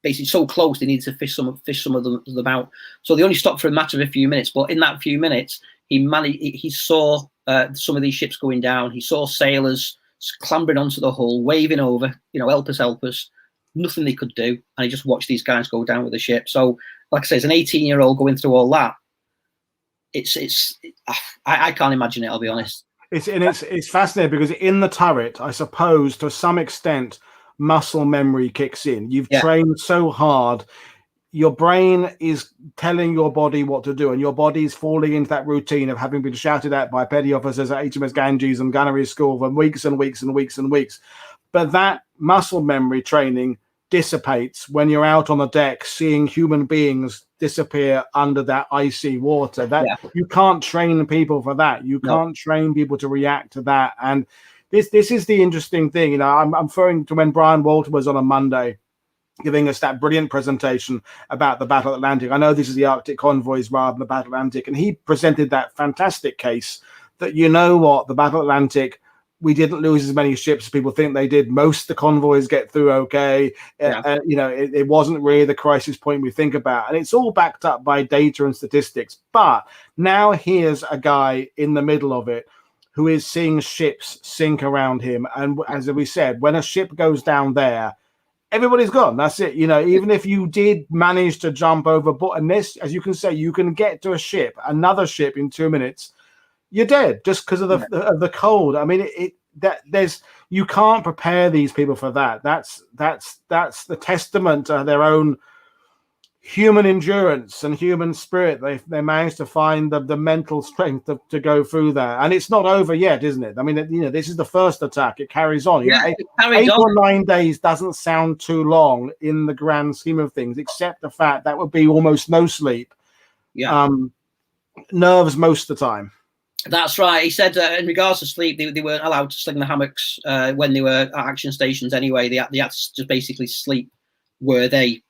basically so close they needed to fish some of them out. So they only stopped for a matter of a few minutes, but in that few minutes he saw some of these ships going down. He saw sailors clambering onto the hull, waving over, help us. Nothing they could do, and he just watched these guys go down with the ship. So, like I say, as an 18-year-old going through all that, I can't imagine it. I'll be honest. It's fascinating because in the turret, I suppose to some extent, muscle memory kicks in. You've trained so hard, your brain is telling your body what to do, and your body is falling into that routine of having been shouted at by petty officers at HMS Ganges and Gunnery School for weeks and weeks and weeks and weeks. But that muscle memory training dissipates when you're out on the deck seeing human beings disappear under that icy water. That you can't train people for that. You can't train people to react to that. And this is the interesting thing. You know, I'm referring to when Brian Walter was on a Monday giving us that brilliant presentation about the Battle Atlantic. I know this is the Arctic Convoys rather than the Battle Atlantic, and he presented that fantastic case that, you know what, the Battle Atlantic, we didn't lose as many ships as people think they did. Most of the convoys get through okay. You know, it wasn't really the crisis point we think about. And it's all backed up by data and statistics. But now here's a guy in the middle of it who is seeing ships sink around him. And as we said, when a ship goes down there, everybody's gone. That's it. You know, even if you did manage to jump overboard, and this, as you can say, you can get to a ship, another ship in 2 minutes, you're dead just because of the cold. I mean, you can't prepare these people for that. That's the testament to their own human endurance and human spirit. They managed to find the mental strength to go through that, and it's not over yet, isn't it? I mean, you know, this is the first attack. It carries on. Yeah, it carries 8 or 9 days doesn't sound too long in the grand scheme of things, except the fact that would be almost no sleep. Nerves most of the time. That's right. He said in regards to sleep, they weren't allowed to sling the hammocks when they were at action stations anyway. They had to just basically sleep where they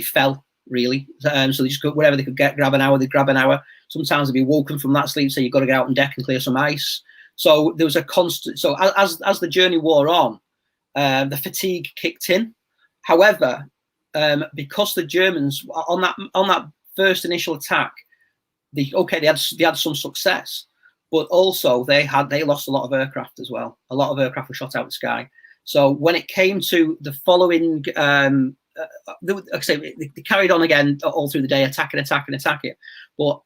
fell, really. So they just go wherever they could grab an hour, they'd grab an hour. Sometimes they'd be woken from that sleep, so you've got to get out on deck and clear some ice. So there was a constant. So as the journey wore on, the fatigue kicked in. However, because the Germans on that first initial attack, they had some success. But also they lost a lot of aircraft as well. A lot of aircraft were shot out of the sky. So when it came to the following, they carried on again all through the day, attack it. But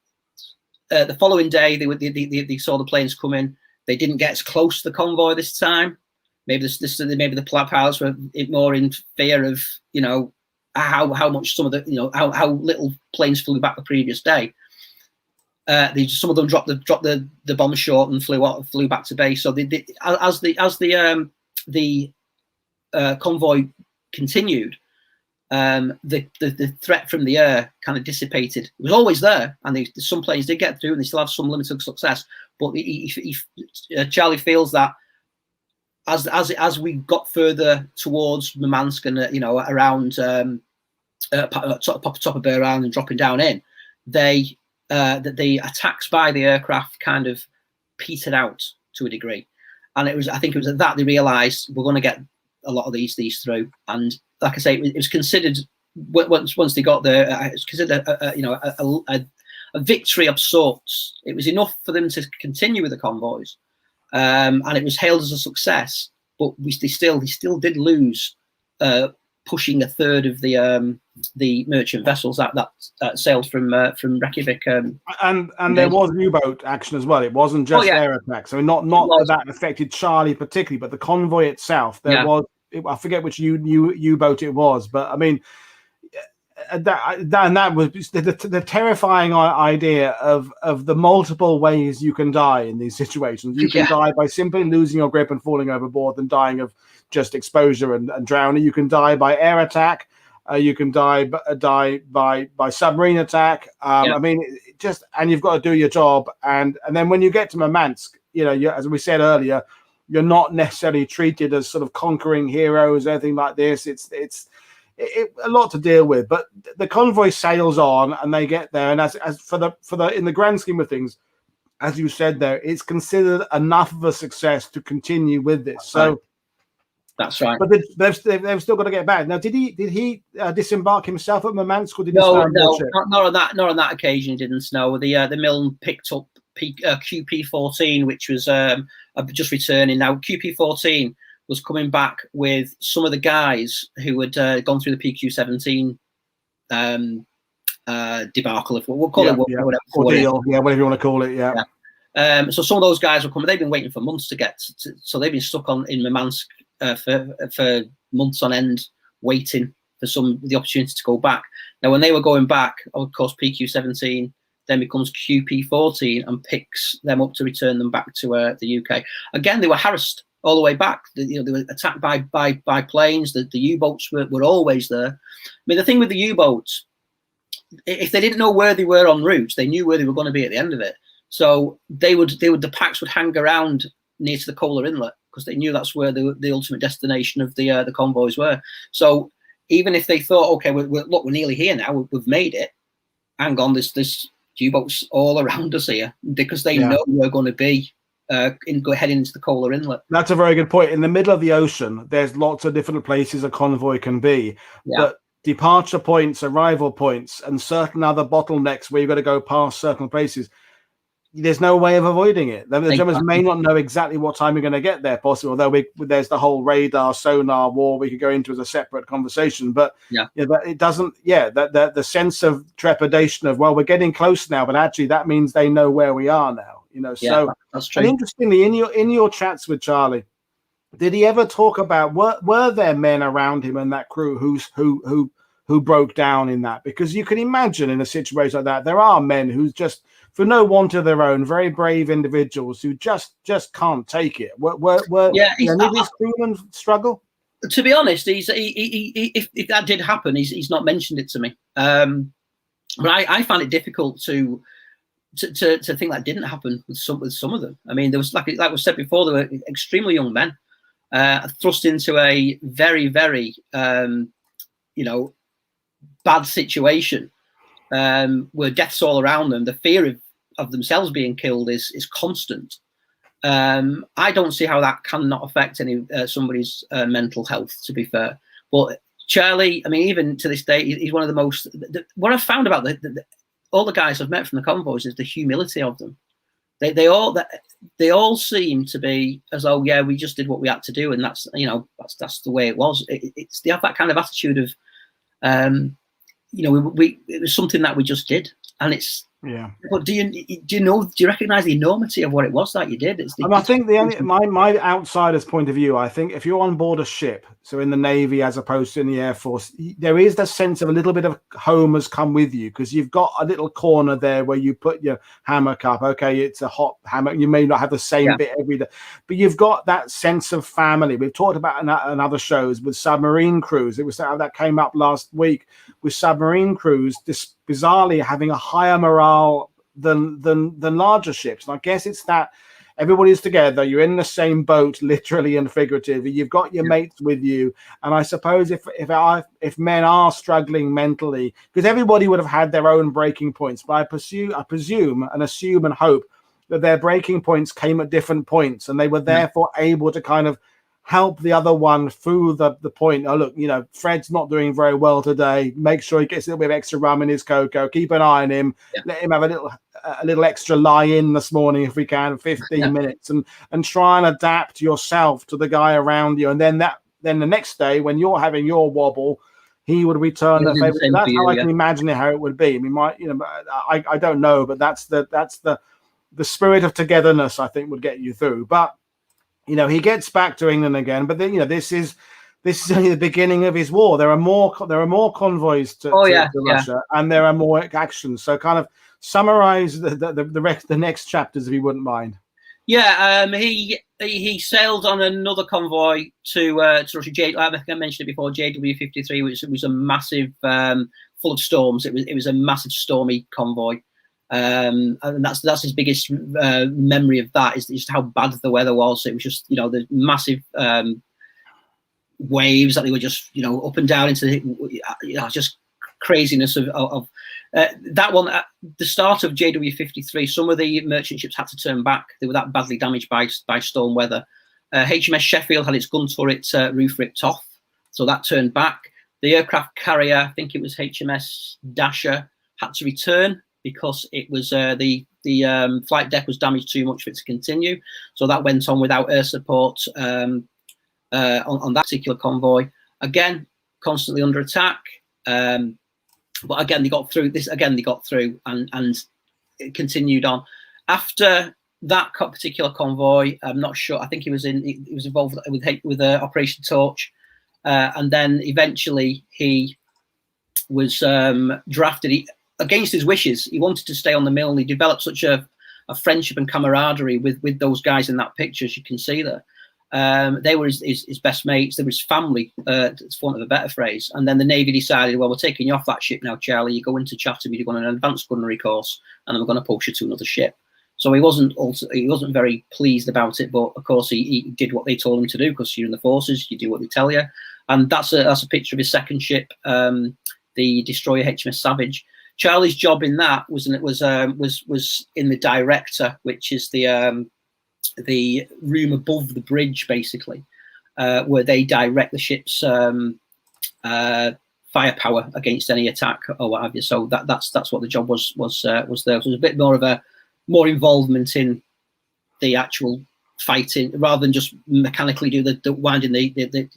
the following day, they saw the planes come in. They didn't get as close to the convoy this time. Maybe the pilots were more in fear of, you know, how much some of the, you know, how little planes flew back the previous day. Some of them dropped the bomb short and flew back to base. So as the convoy continued, the threat from the air kind of dissipated. It was always there, and some planes did get through, and they still have some limited success. But Charlie feels that as we got further towards Murmansk and around top of Bear Island and dropping down in, that the attacks by the aircraft kind of petered out to a degree, and I think it was at that they realised we're going to get a lot of these through. And like I say, it was considered once they got there, it was considered a victory of sorts. It was enough for them to continue with the convoys, and it was hailed as a success. But they still did lose, pushing a third of the merchant vessels that sailed from Reykjavik. And there was U-boat action as well. It wasn't just air attacks. I mean, not that affected Charlie particularly, but the convoy itself. There was, I forget which U-boat it was, but I mean, that was the terrifying idea of the multiple ways you can die in these situations. You can die by simply losing your grip and falling overboard, and dying of just exposure and drowning. You can die by air attack. You can die by submarine attack. I mean, and you've got to do your job. And then when you get to Murmansk, you know, as we said earlier, you're not necessarily treated as sort of conquering heroes or anything like this. It's a lot to deal with. But the convoy sails on, and they get there. And as for the in the grand scheme of things, as you said there, it's considered enough of a success to continue with this. So. That's right. But they've still got to get back. Now, did he disembark himself at Murmansk, or did he not on that occasion. He didn't. No, the Milne picked up QP-14, which was just returning. Now, QP-14 was coming back with some of the guys who had gone through the PQ-17 debacle, if we'll call it whatever. Ordeal, whatever you want to call it. So some of those guys were coming. They've been waiting for months to get to, so they've been stuck in Murmansk for months on end, waiting for the opportunity to go back. Now, when they were going back, of course, PQ-17 then becomes QP-14 and picks them up to return them back to the UK. Again, they were harassed all the way back. They were attacked by planes. The U-boats were always there. I mean, the thing with the U-boats, if they didn't know where they were en route, they knew where they were going to be at the end of it. So the packs would hang around near to the Kolar Inlet because they knew that's where the ultimate destination of the convoys were. So even if they thought, okay, look, we're nearly here now, we've made it. Hang on, there's U-boats all around us here because they know we're going to be heading into the Kolar Inlet. That's a very good point. In the middle of the ocean, there's lots of different places a convoy can be, but departure points, arrival points, and certain other bottlenecks where you've got to go past certain places, there's no way of avoiding it. The Germans may not know exactly what time you're going to get there, possibly, although there's the whole radar, sonar war we could go into as a separate conversation. But it doesn't, the sense of trepidation of, well, we're getting close now, but actually that means they know where we are now. So that's true. And interestingly, in your chats with Charlie, did he ever talk about were there men around him and that crew who broke down in that? Because you can imagine in a situation like that, there are men who just, for no want of their own, very brave individuals who just can't take it. Were any of these crewmen struggle? To be honest, if that did happen, he's not mentioned it to me. But I find it difficult to think that didn't happen with some of them. I mean, there was like was said before, they were extremely young men, thrust into a very, very bad situation, where death's all around them. The fear of themselves being killed is constant. I don't see how that cannot affect somebody's mental health, to be fair. But Charlie, I mean, even to this day, he's one of the most. What I've found about all the guys I've met from the convoys is the humility of them. They all seem to be as though, we just did what we had to do, and that's the way it was. They have that kind of attitude of, it was something that we just did, and it's. Yeah. But do you recognize the enormity of what it was that you did? I think my outsider's point of view, I think if you're on board a ship, so in the Navy as opposed to in the Air Force, there is the sense of a little bit of home has come with you, because you've got a little corner there where you put your hammock up. Okay, it's a hot hammock. You may not have the same bit every day, but you've got that sense of family. We've talked about in other shows with submarine crews. It was that came up last week with submarine crews, bizarrely having a higher morale than larger ships. And I guess it's that everybody's together, you're in the same boat, literally and figuratively, you've got your mates with you. And I suppose if men are struggling mentally, because everybody would have had their own breaking points, but I presume and assume and hope that their breaking points came at different points, and they were therefore able to kind of help the other one through the point. Oh, look, Fred's not doing very well today. Make sure he gets a little bit of extra rum in his cocoa. Keep an eye on him. Let him have a little extra lie in this morning if we can, 15 minutes, and try and adapt yourself to the guy around you. And then the next day when you're having your wobble, he would return the favor. That's how I can imagine how it would be. I mean, I don't know, but that's the spirit of togetherness I think would get you through. But he gets back to England again, but then this is only the beginning of his war. There are more convoys to Russia, and there are more actions. So, kind of summarize the next chapters, if you wouldn't mind. Yeah, he sailed on another convoy to Russia. I think I mentioned it before, WW2TV, which was a massive, full of storms. It was a massive stormy convoy. And that's his biggest memory of that, is just how bad the weather was. It was just the massive waves that they were just up and down into just craziness of that one. At the start of JW53, some of the merchant ships had to turn back. They were that badly damaged by storm weather. HMS Sheffield had its gun turret roof ripped off, so that turned back. The aircraft carrier, I think it was HMS Dasher, had to return because it was the flight deck was damaged too much for it to continue. So that went on without air support on that particular convoy. Again, constantly under attack. But again, they got through this. Again, they got through and it continued on. After that particular convoy, I'm not sure. I think he was involved with Operation Torch, and then eventually he was drafted. Against his wishes, he wanted to stay on the Milne. He developed such a friendship and camaraderie with those guys in that picture, as you can see there. They were his best mates. They were his family, for want of a better phrase. And then the Navy decided, well, we're taking you off that ship now, Charlie. You go into Chatham, you go on an advanced gunnery course, and then we're going to post you to another ship. So he wasn't very pleased about it, but of course he did what they told him to do, because you're in the forces, you do what they tell you. And that's a picture of his second ship, the destroyer HMS Savage. Charlie's job in that was in the director, which is the room above the bridge, basically, where they direct the ship's firepower against any attack or what have you. So that's what the job was there. So it was a bit more involvement in the actual fighting, rather than just mechanically do the winding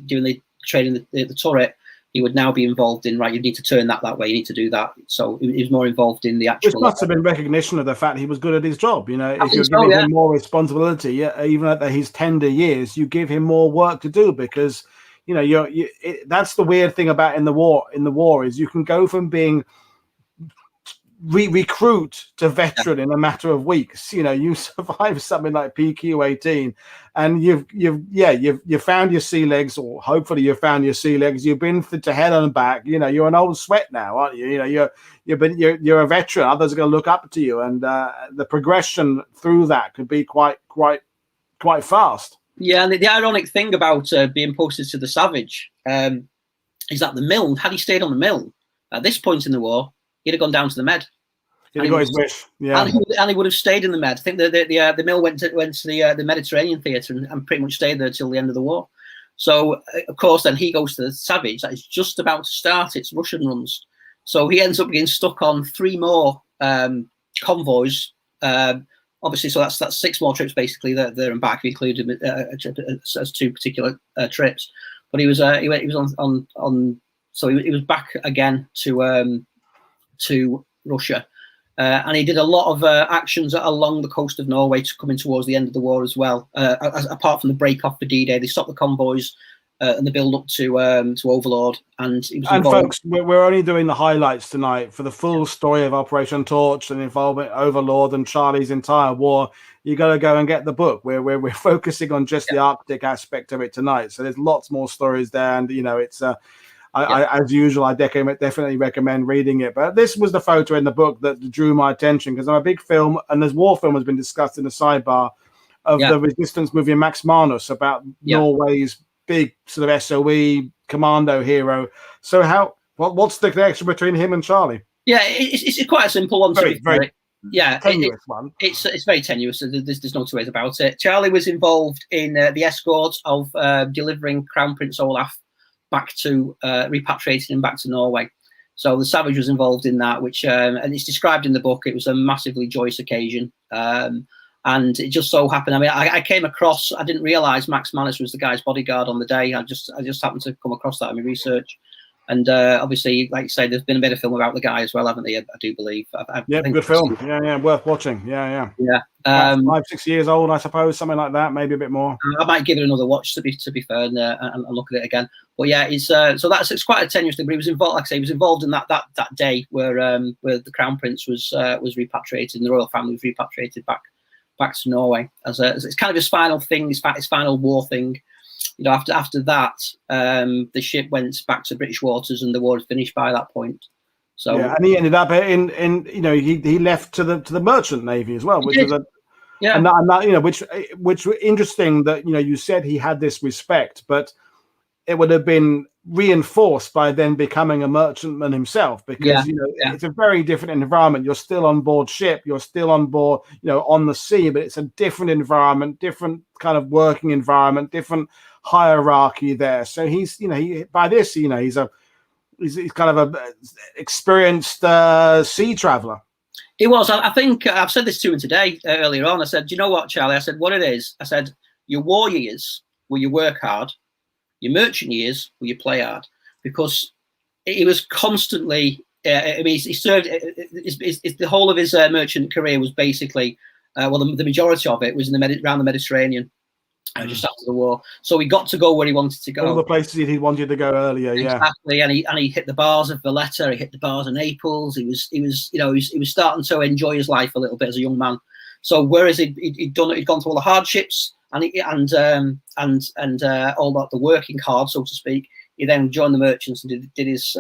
doing the training the turret. He would now be involved in, right, you need to turn that way, you need to do that. So he was more involved in the actual... Which must have been recognition of the fact he was good at his job. You know, if you're giving him more responsibility, even at his tender years, you give him more work to do, because, you know, that's the weird thing about in the war is you can go from being recruit to veteran in a matter of weeks. You know, you survive something like PQ-18 and you've found your sea legs, or hopefully you've found your sea legs. You've been to hell and back. You know, you're an old sweat now, aren't you? You know, you're a veteran. Others are going to look up to you, and the progression through that could be quite fast. Yeah, and the ironic thing about being posted to the Savage is that the Milne, had he stayed on the Milne at this point in the war, he'd have gone down to the Med. He got his wish, yeah. And he would have stayed in the Med. I think the Milne went to the Mediterranean theatre and pretty much stayed there till the end of the war. So, of course, then he goes to the Savage. That is just about to start its Russian runs. So he ends up getting stuck on 3 more convoys. Obviously, so that's 6 more trips, basically, there and back. He included as 2 particular trips. But he was back again to Russia. And he did a lot of actions along the coast of Norway coming towards the end of the war as well. Apart from the break off for D-Day, they stopped the convoys and the build up to Overlord. And he was involved. Folks, we're only doing the highlights tonight. For the full story of Operation Torch and involvement Overlord and Charlie's entire war, you got to go and get the book. We're focusing on just the Arctic aspect of it tonight. So there's lots more stories there, and you know it's. As usual, I definitely recommend reading it. But this was the photo in the book that drew my attention, because I'm a big film, and this war film has been discussed in the sidebar of the resistance movie Max Manus about Norway's big sort of SOE commando hero. So what's the connection between him and Charlie? Yeah, it's quite a simple one. Very tenuous one. It's very tenuous. There's no 2 ways about it. Charlie was involved in the escort of delivering Crown Prince Olaf back to repatriating him back to Norway. So the Savage was involved in that, which and it's described in the book. It was a massively joyous occasion, and it just so happened. I mean, I came across. I didn't realise Max Manus was the guy's bodyguard on the day. I just happened to come across that in my research. And obviously, like you say, there's been a bit of film about the guy as well, haven't they? I do believe. Good film. Yeah, worth watching. Yeah. 5-6 years old, I suppose, something like that, maybe a bit more. I might give it another watch to be fair, and look at it again. But yeah, it's quite a tenuous thing. But he was involved, like I say, he was involved in that day where the Crown Prince was repatriated and the royal family was repatriated back to Norway as it's kind of his final thing, his final war thing. You know, after that, the ship went back to British waters, and the war was finished by that point. So and he ended up in you know, he left to the merchant navy as well, which was and that, you know, which was interesting that, you know, you said he had this respect, but it would have been reinforced by then becoming a merchantman himself, because you know it's a very different environment. You're still on board ship, you're still on board, you know, on the sea, but it's a different environment, different kind of working environment, different hierarchy there. So he's, you know, he's kind of a experienced sea traveler. He was. I think I've said this to him today earlier on. I said, do you know what, Charlie? I said, what it is. I said, your war years where you work hard, your merchant years where you play hard, because he was constantly. I mean, he served. The whole of his merchant career was basically, the majority of it was in around the Mediterranean. Just after the war, so he got to go where he wanted to go. All the places he wanted to go earlier, exactly. And he hit the bars of Valletta, he hit the bars of Naples. He was starting to enjoy his life a little bit as a young man. So whereas he'd gone through all the hardships and all that, the working hard, so to speak. He then joined the merchants and did his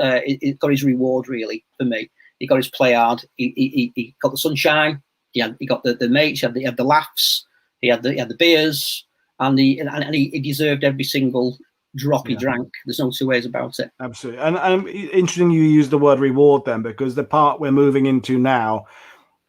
got his reward, really, for me. He got his play hard. He got the sunshine. He got the mates. He had the laughs. He had the beers, and he deserved every single drop he drank. There's no two ways about it. Absolutely. And interesting you use the word reward then, because the part we're moving into now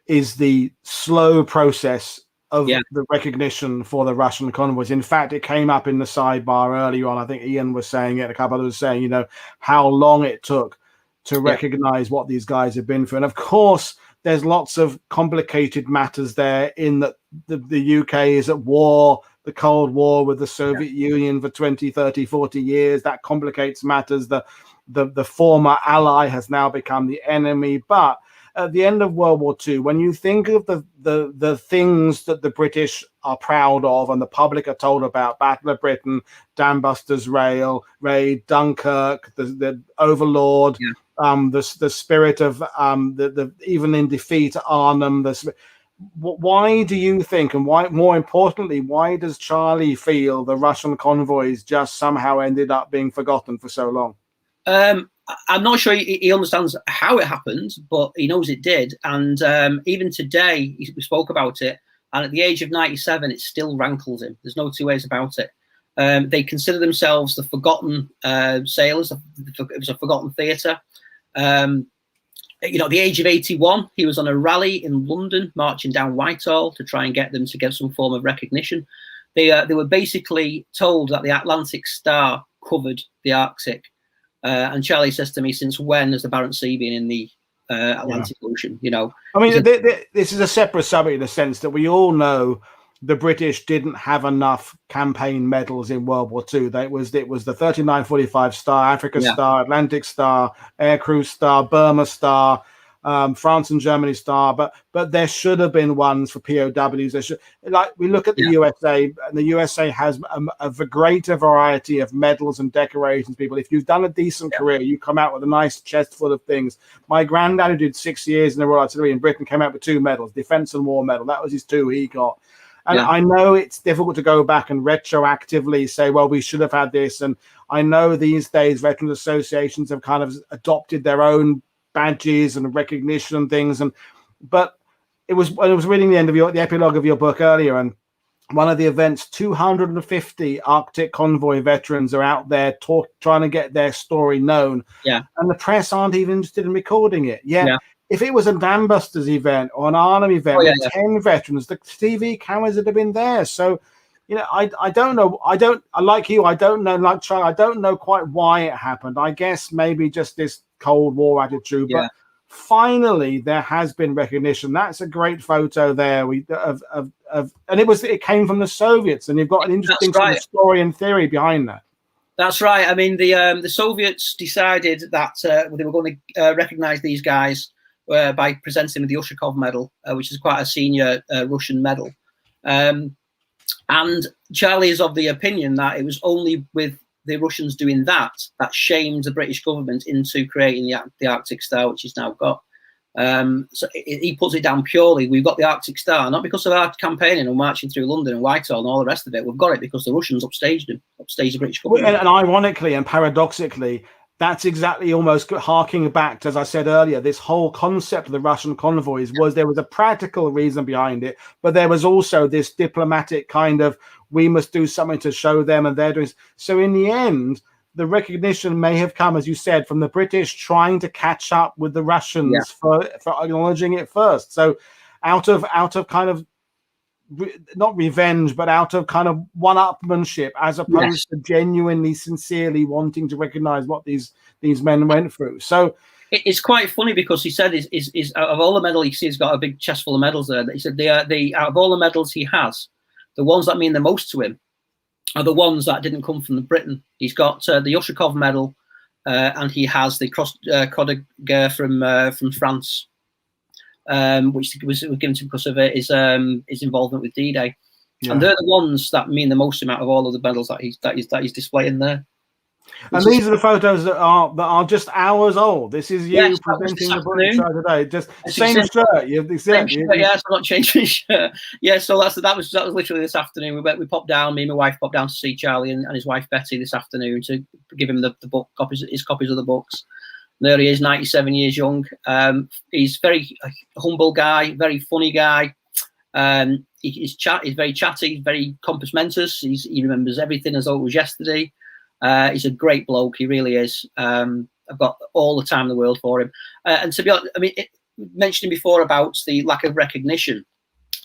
is the slow process of the recognition for the Russian convoys. In fact, it came up in the sidebar earlier on. I think Ian was saying it, a couple others saying, you know, how long it took to recognize what these guys have been through. And of course, there's lots of complicated matters there, in that the UK is at war, the Cold War with the Soviet Union for 20, 30, 40 years. That complicates matters. The former ally has now become the enemy. But at the end of World War II, when you think of the things that the British are proud of and the public are told about, Battle of Britain, Dambusters Raid, Dunkirk, the Overlord, the spirit of the even in defeat, Arnhem. Why do you think, and why, more importantly, why does Charlie feel the Russian convoys just somehow ended up being forgotten for so long? I'm not sure he understands how it happened, but he knows it did. And even today, we spoke about it, and at the age of 97, it still rankles him. There's no two ways about it. They consider themselves the forgotten sailors. It was a forgotten theatre. You know, at the age of 81, he was on a rally in London, marching down Whitehall to try and get them to get some form of recognition. They were basically told that the Atlantic Star covered the Arctic. And Charlie says to me, since when has the Barents Sea been in the Atlantic Ocean? You know, I mean, this is a separate subject in the sense that we all know the British didn't have enough campaign medals in World War II. It was the 3945 Star, Africa Star, Atlantic Star, Air Crew Star, Burma Star, France and Germany Star, but there should have been ones for POWs. There should, like, we look at the USA, and the USA has a greater variety of medals and decorations. People, if you've done a decent career, you come out with a nice chest full of things. My granddad, who did 6 years in the Royal Artillery in Britain, came out with 2 medals, Defence and War Medal. That was his 2 he got. And I know it's difficult to go back and retroactively say, well, we should have had this. And I know these days veterans associations have kind of adopted their own badges and recognition and things. But I was reading the end of the epilogue of your book earlier, and one of the events, 250 Arctic convoy veterans are out there trying to get their story known. And the press aren't even interested in recording it. If it was a Dambusters event or an Arnhem event with 10 veterans, the TV cameras would have been there. So, you know, I don't know. Like you, I don't know, like Charlie, I don't know quite why it happened. I guess maybe just this Cold War attitude. But finally, there has been recognition. That's a great photo there. And it came from the Soviets, and you've got an interesting sort of story and theory behind that. That's right. I mean, the Soviets decided that they were going to recognize these guys by presenting them with the Ushakov Medal, which is quite a senior Russian medal. And Charlie is of the opinion that it was only with the Russians doing that shamed the British government into creating the Arctic Star, which he's now got. So he puts it down purely, we've got the Arctic Star, not because of our campaigning and marching through London and Whitehall and all the rest of it. We've got it because the Russians upstaged the British government. And ironically and paradoxically, that's exactly almost harking back to, as I said earlier, this whole concept of the Russian convoys there was a practical reason behind it, but there was also this diplomatic kind of, we must do something to show them, and they're doing. So in the end, the recognition may have come, as you said, from the British trying to catch up with the Russians for acknowledging it first. So out of kind of not revenge, but out of kind of one-upmanship, as opposed to genuinely, sincerely wanting to recognize what these men went through. So it's quite funny because he said is out of all the medals, he's got a big chest full of medals there. He said out of all the medals he has, the ones that mean the most to him are the ones that didn't come from Britain. He's got the Ushakov Medal, and he has the Cross Croix de Guerre from France. Which was given to him because of his involvement with D-Day, and they're the ones that mean the most amount of all of the medals that he's displaying there. And these are the photos that are just hours old. This is you presenting the book show today. Just same shirt. Same shirt. Yeah, so I'm not changing shirt. Yeah, so that was literally this afternoon. We popped down. Me and my wife popped down to see Charlie and his wife Betty this afternoon to give him the book his copies of the books. And there he is, 97 years young. He's very humble guy, very funny guy. He's very chatty, very compass mentis. He remembers everything as though it was yesterday. He's a great bloke. He really is. I've got all the time in the world for him. And to be honest, I mean, mentioning before about the lack of recognition,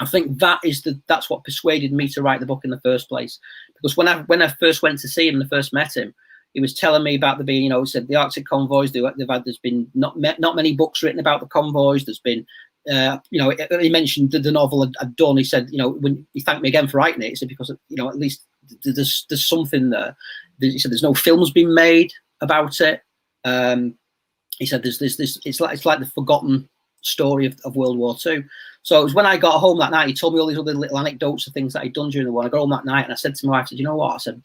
I think that's what persuaded me to write the book in the first place. Because when I first went to see him and first met him, he was telling me about he said the Arctic convoys. There's been not many books written about the convoys. There's been he mentioned the novel I'd done. He said, when he thanked me again for writing it, he said, because at least there's something there. He said there's no films been made about it. He said there's this. It's like the forgotten story of World War II. So it was when I got home that night. He told me all these other little anecdotes of things that he'd done during the war. I got home that night and I said to my wife, I said, you know what? I said,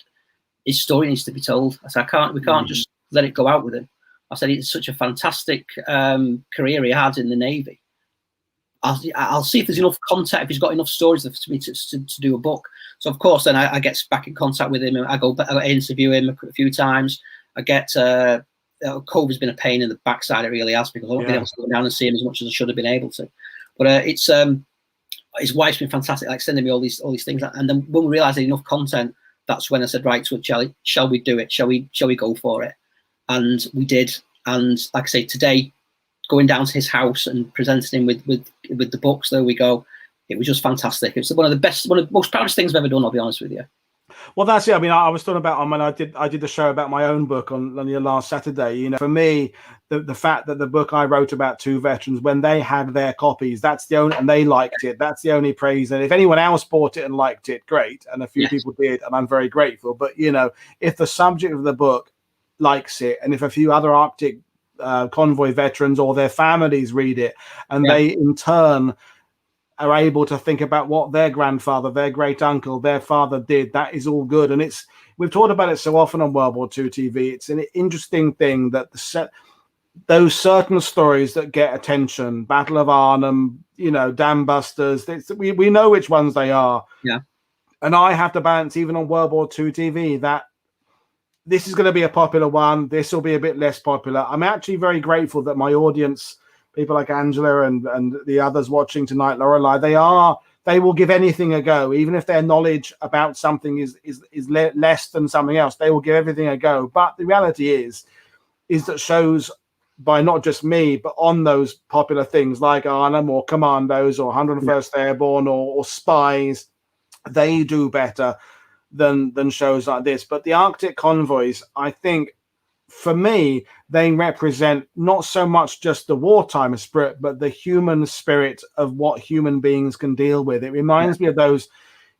his story needs to be told. I said, we can't just let it go out with him. I said, it's such a fantastic career he had in the Navy. I'll see if there's enough content, if he's got enough stories for me to do a book. So of course, then I get back in contact with him and I interview him a few times. I get COVID's been a pain in the backside. It really has, because I haven't been able to go down and see him as much as I should have been able to. But it's his wife's been fantastic, like sending me all these things. And then when we realised enough content, that's when I said, right, to Charlie, shall we do it? Shall we go for it? And we did. And like I say, today, going down to his house and presenting him with the books, there we go. It was just fantastic. It's one of the most proudest things I've ever done, I'll be honest with you. Well, that's it. I mean, I was talking about when I did the show about my own book on the last Saturday. For me, the fact that the book I wrote about two veterans, when they had their copies, that's the only, and they liked it. That's the only praise. And if anyone else bought it and liked it, great. And a few people did, and I'm very grateful. But if the subject of the book likes it, and if a few other Arctic convoy veterans or their families read it, and they in turn are able to think about what their grandfather, their great uncle, their father did, that is all good. And we've talked about it so often on World War II TV. It's an interesting thing that those certain stories that get attention, Battle of Arnhem, Dam Busters, we know which ones they are. Yeah. And I have to balance, even on World War II TV, that this is going to be a popular one. This will be a bit less popular. I'm actually very grateful that my audience, people like Angela and the others watching tonight, Lorelei, they will give anything a go, even if their knowledge about something is less than something else. They will give everything a go. But the reality is that shows by not just me, but on those popular things like Arnhem or Commandos or 101st Airborne or Spies, they do better than shows like this. But the Arctic Convoys, I think, for me, they represent not so much just the wartime spirit, but the human spirit of what human beings can deal with. It reminds me of those,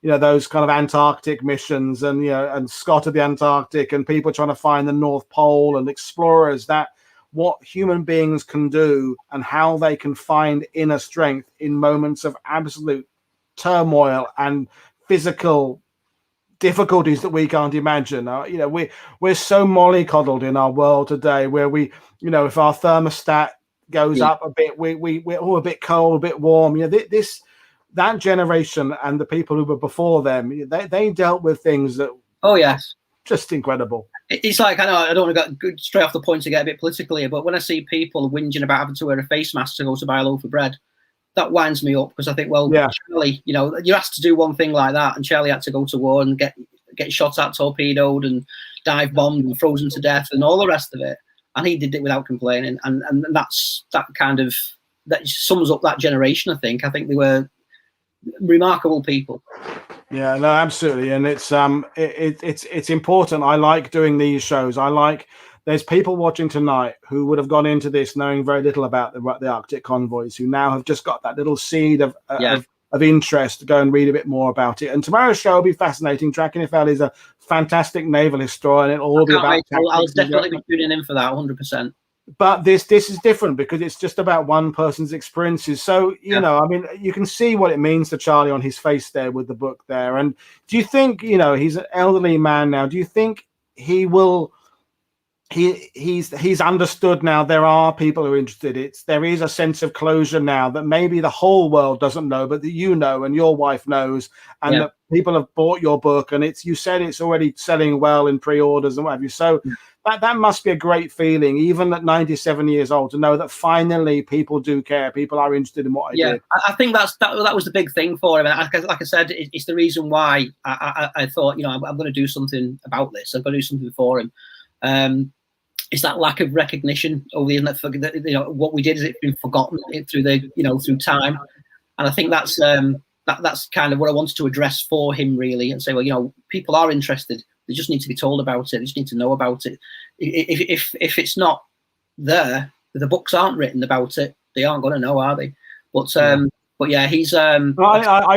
those kind of Antarctic missions and Scott of the Antarctic and people trying to find the North Pole and explorers, that what human beings can do and how they can find inner strength in moments of absolute turmoil and physical difficulties that we can't imagine. We're so mollycoddled in our world today, where we, if our thermostat goes up a bit, we're all a bit cold, a bit warm. That generation and the people who were before them, they dealt with things that just incredible. It's like, I know I don't want to go straight off the point to get a bit political here, but when I see people whinging about having to wear a face mask to go to buy a loaf of bread, that winds me up, because I think, Charlie, you're asked to do one thing like that, and Charlie had to go to war and get shot at, torpedoed, and dive bombed and frozen to death, and all the rest of it, and he did it without complaining, and that sums up that generation. I think they were remarkable people. Yeah, no, absolutely, and it's important. I like doing these shows. There's people watching tonight who would have gone into this knowing very little about the Arctic Convoys, who now have just got that little seed of interest to go and read a bit more about it. And tomorrow's show will be fascinating. Draken Ifel is a fantastic naval historian. It'll all be about. I'll definitely be tuning in for that, 100%. But this is different, because it's just about one person's experiences. So, I mean, you can see what it means to Charlie on his face there with the book there. And do you think, he's an elderly man now, do you think he will he's understood now. There are people who are interested. There is a sense of closure now that maybe the whole world doesn't know, but that you know and your wife knows, and that people have bought your book, and you said it's already selling well in pre-orders and what have you. So that must be a great feeling, even at 97 years old, to know that finally people do care. People are interested in what I did. I think that was the big thing for him. And like I said, it's the reason why I thought, I'm going to do something about this. I'm going to do something for him. It's that lack of recognition over the internet. What we did is it's been forgotten through through time. And I think that's kind of what I wanted to address for him, really, and say, well, people are interested. They just need to be told about it. They just need to know about it. If it's not there, if the books aren't written about it, they aren't going to know, are they? But yeah, he's. I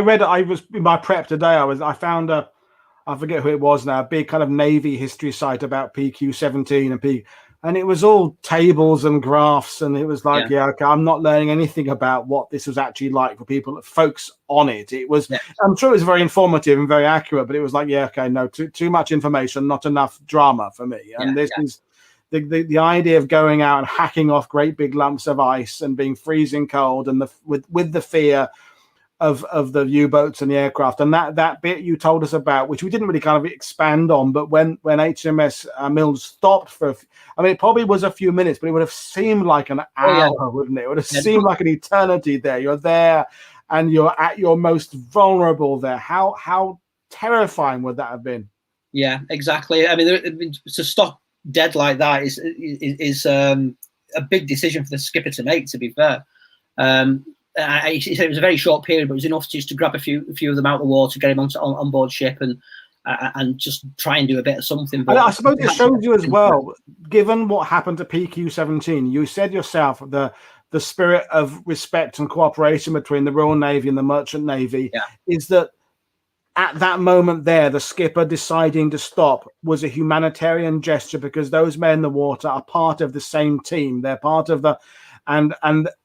read. I was in my prep today. I found I forget who it was now, a big kind of Navy history site about PQ-17 and it was all tables and graphs, and it was like, okay, I'm not learning anything about what this was actually like for folks on it. It was, I'm sure it was very informative and very accurate, but it was like, okay, no, too much information, not enough drama for me. And this is the idea of going out and hacking off great big lumps of ice and being freezing cold, and with the fear of the U-boats and the aircraft, and that bit you told us about, which we didn't really kind of expand on, but when HMS Milne stopped it probably was a few minutes, but it would have seemed like an hour, wouldn't it? It would have seemed like an eternity there. You're there, and you're at your most vulnerable there. How terrifying would that have been? Yeah, exactly. I mean, to stop dead like that is a big decision for the skipper to make, to be fair. He said it was a very short period, but it was enough just to grab a few of them out of the water, get him on board ship, and just try and do a bit of something. But I suppose it shows you as well, given what happened to PQ-17, you said yourself the spirit of respect and cooperation between the Royal Navy and the Merchant Navy is that at that moment there, the skipper deciding to stop was a humanitarian gesture, because those men in the water are part of the same team. They're part of the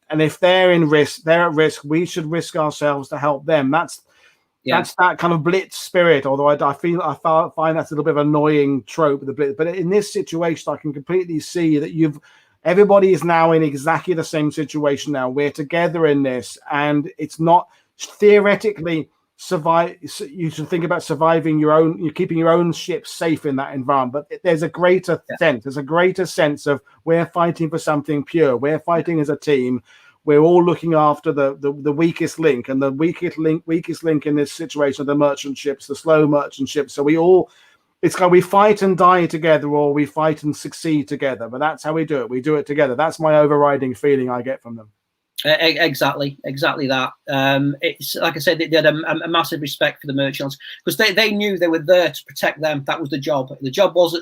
and if they're at risk, we should risk ourselves to help them. That's that kind of blitz spirit. Although I find that's a little bit of an annoying trope, the blitz. But in this situation, I can completely see that everybody is now in exactly the same situation now. We're together in this, and it's not theoretically survive. You should think about surviving you're keeping your own ship safe in that environment, but there's a greater sense of we're fighting for something pure. We're fighting as a team. We're all looking after the weakest link, and the weakest link in this situation are the merchant ships, the slow merchant ships. So we fight and die together, or we fight and succeed together, but that's how we do it. We do it together. That's my overriding feeling I get from them. Exactly that. It's like I said, they had a massive respect for the merchants, because they knew they were there to protect them. That was the job. The job was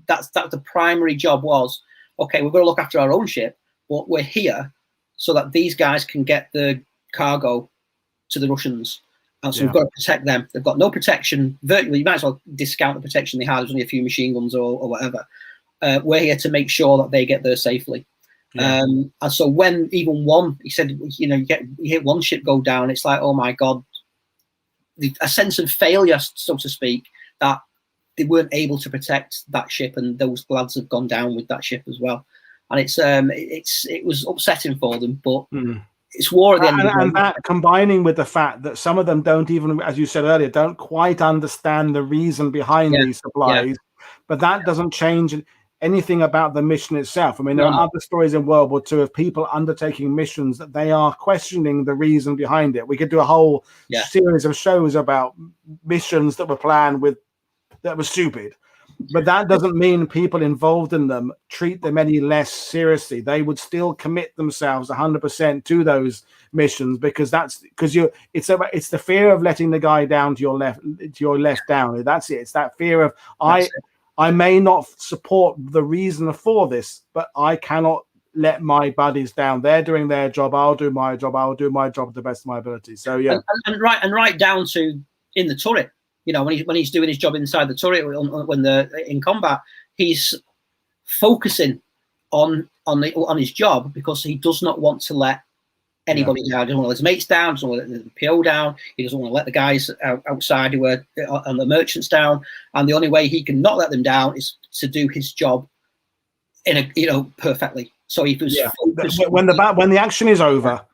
that the primary job was, okay, we're going to look after our own ship, but we're here so that these guys can get the cargo to the Russians, and so we've got to protect them. They've got no protection. Virtually, you might as well discount the protection they had. There's only a few machine guns or whatever. We're here to make sure that they get there safely. And so when even one, he said, you hit one ship go down, it's like, oh my God, a sense of failure, so to speak, that they weren't able to protect that ship, and those lads have gone down with that ship as well. And it was upsetting for them, but it's war at the end of the day. And that combining with the fact that some of them don't even, as you said earlier, don't quite understand the reason behind these supplies, but that doesn't change anything about the mission itself. I mean, there are other stories in World War II of people undertaking missions that they are questioning the reason behind it. We could do a whole series of shows about missions that were planned that were stupid, but that doesn't mean people involved in them treat them any less seriously. They would still commit themselves 100% to those missions, because it's the fear of letting the guy down to your left down. That's it. It's that fear of I may not support the reason for this, but I cannot let my buddies down. They're doing their job. I'll do my job. I'll do my job to the best of my ability. So and right down to in the turret. When he's doing his job inside the turret, when they're in combat, he's focusing on his job, because he does not want to let anybody down. He doesn't want to let his mates down. Doesn't want to let the PO down. He doesn't want to let the guys outside who are on the merchants down. And the only way he can not let them down is to do his job in a, you know, perfectly. So he was focused when the action is over.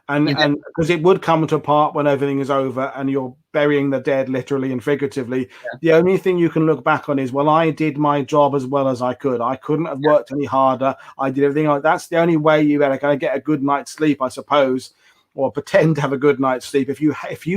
And yeah. because it would come to a part when everything is over and you're burying the dead literally and figuratively, the only thing you can look back on is, well, I did my job as well as I could. I couldn't have worked any harder. I did everything. That's the only way you kind of get a good night's sleep, I suppose, or pretend to have a good night's sleep. If you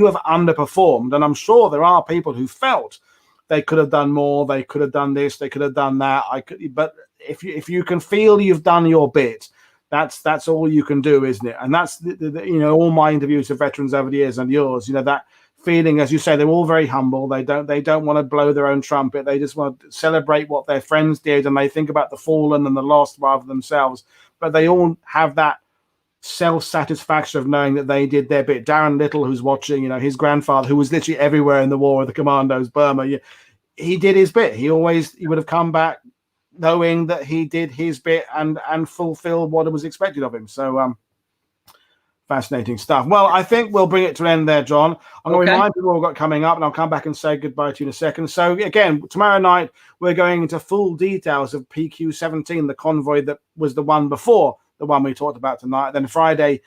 have underperformed, and I'm sure there are people who felt they could have done more, they could have done this, they could have done that. But if you can feel you've done your bit, that's all you can do, isn't it? And that's you know, all my interviews with veterans over the years and yours, you know, that feeling, as you say, they're all very humble. They don't want to blow their own trumpet. They just want to celebrate what their friends did, and they think about the fallen and the lost rather than themselves. But they all have that self-satisfaction of knowing that they did their bit. Darren Little, who's watching, you know, his grandfather, who was literally everywhere in the war with the commandos, Burma, he did his bit. He would have come back knowing that he did his bit and fulfilled what was expected of him. So fascinating stuff. Well, I think we'll bring it to an end there, John. I'm going to remind people what we've got coming up, and I'll come back and say goodbye to you in a second. So again, tomorrow night, we're going into full details of PQ-17, the convoy that was the one before the one we talked about tonight. Then Friday,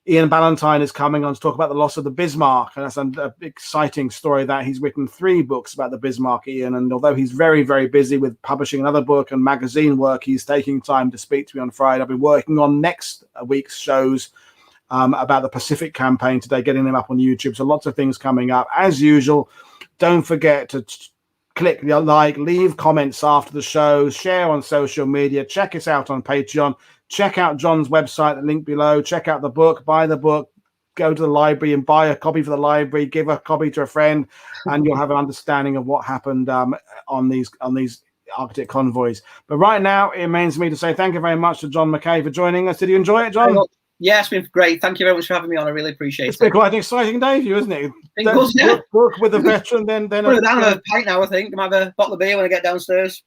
Ian Ballantyne is coming on to talk about the loss of the Bismarck, and that's an exciting story that he's written 3 books about the Bismarck, Ian, and although he's very, very busy with publishing another book and magazine work, he's taking time to speak to me on Friday. I'll be working on next week's shows about the Pacific campaign today, getting them up on YouTube, so lots of things coming up. As usual, don't forget to click the like, leave comments after the show, share on social media, check us out on Patreon. Check out John's website, the link below. Check out the book, buy the book, go to the library and buy a copy for the library, give a copy to a friend, and you'll have an understanding of what happened on these Arctic convoys. But right now, it remains me to say thank you very much to John McKay for joining us. Did you enjoy it, John? Yeah, it's been great. Thank you very much for having me on. I really appreciate it. It's been quite an exciting day for you, isn't it? Book with a veteran, then I'm down a pint now, I think. I might have a bottle of beer when I get downstairs.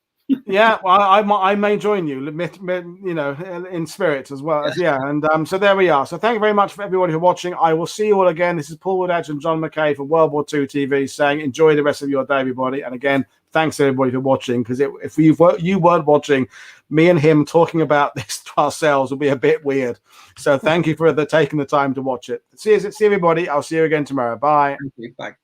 Yeah, well, I may join you, you know, in spirit as well. Yeah, and so there we are. So thank you very much for everybody who's watching. I will see you all again. This is Paul Woodadge and John McKay for World War II TV saying enjoy the rest of your day, everybody. And again, thanks everybody for watching, because if you weren't watching, me and him talking about this to ourselves would be a bit weird. So thank you for taking the time to watch it. See everybody. I'll see you again tomorrow. Bye. Thank you. Bye.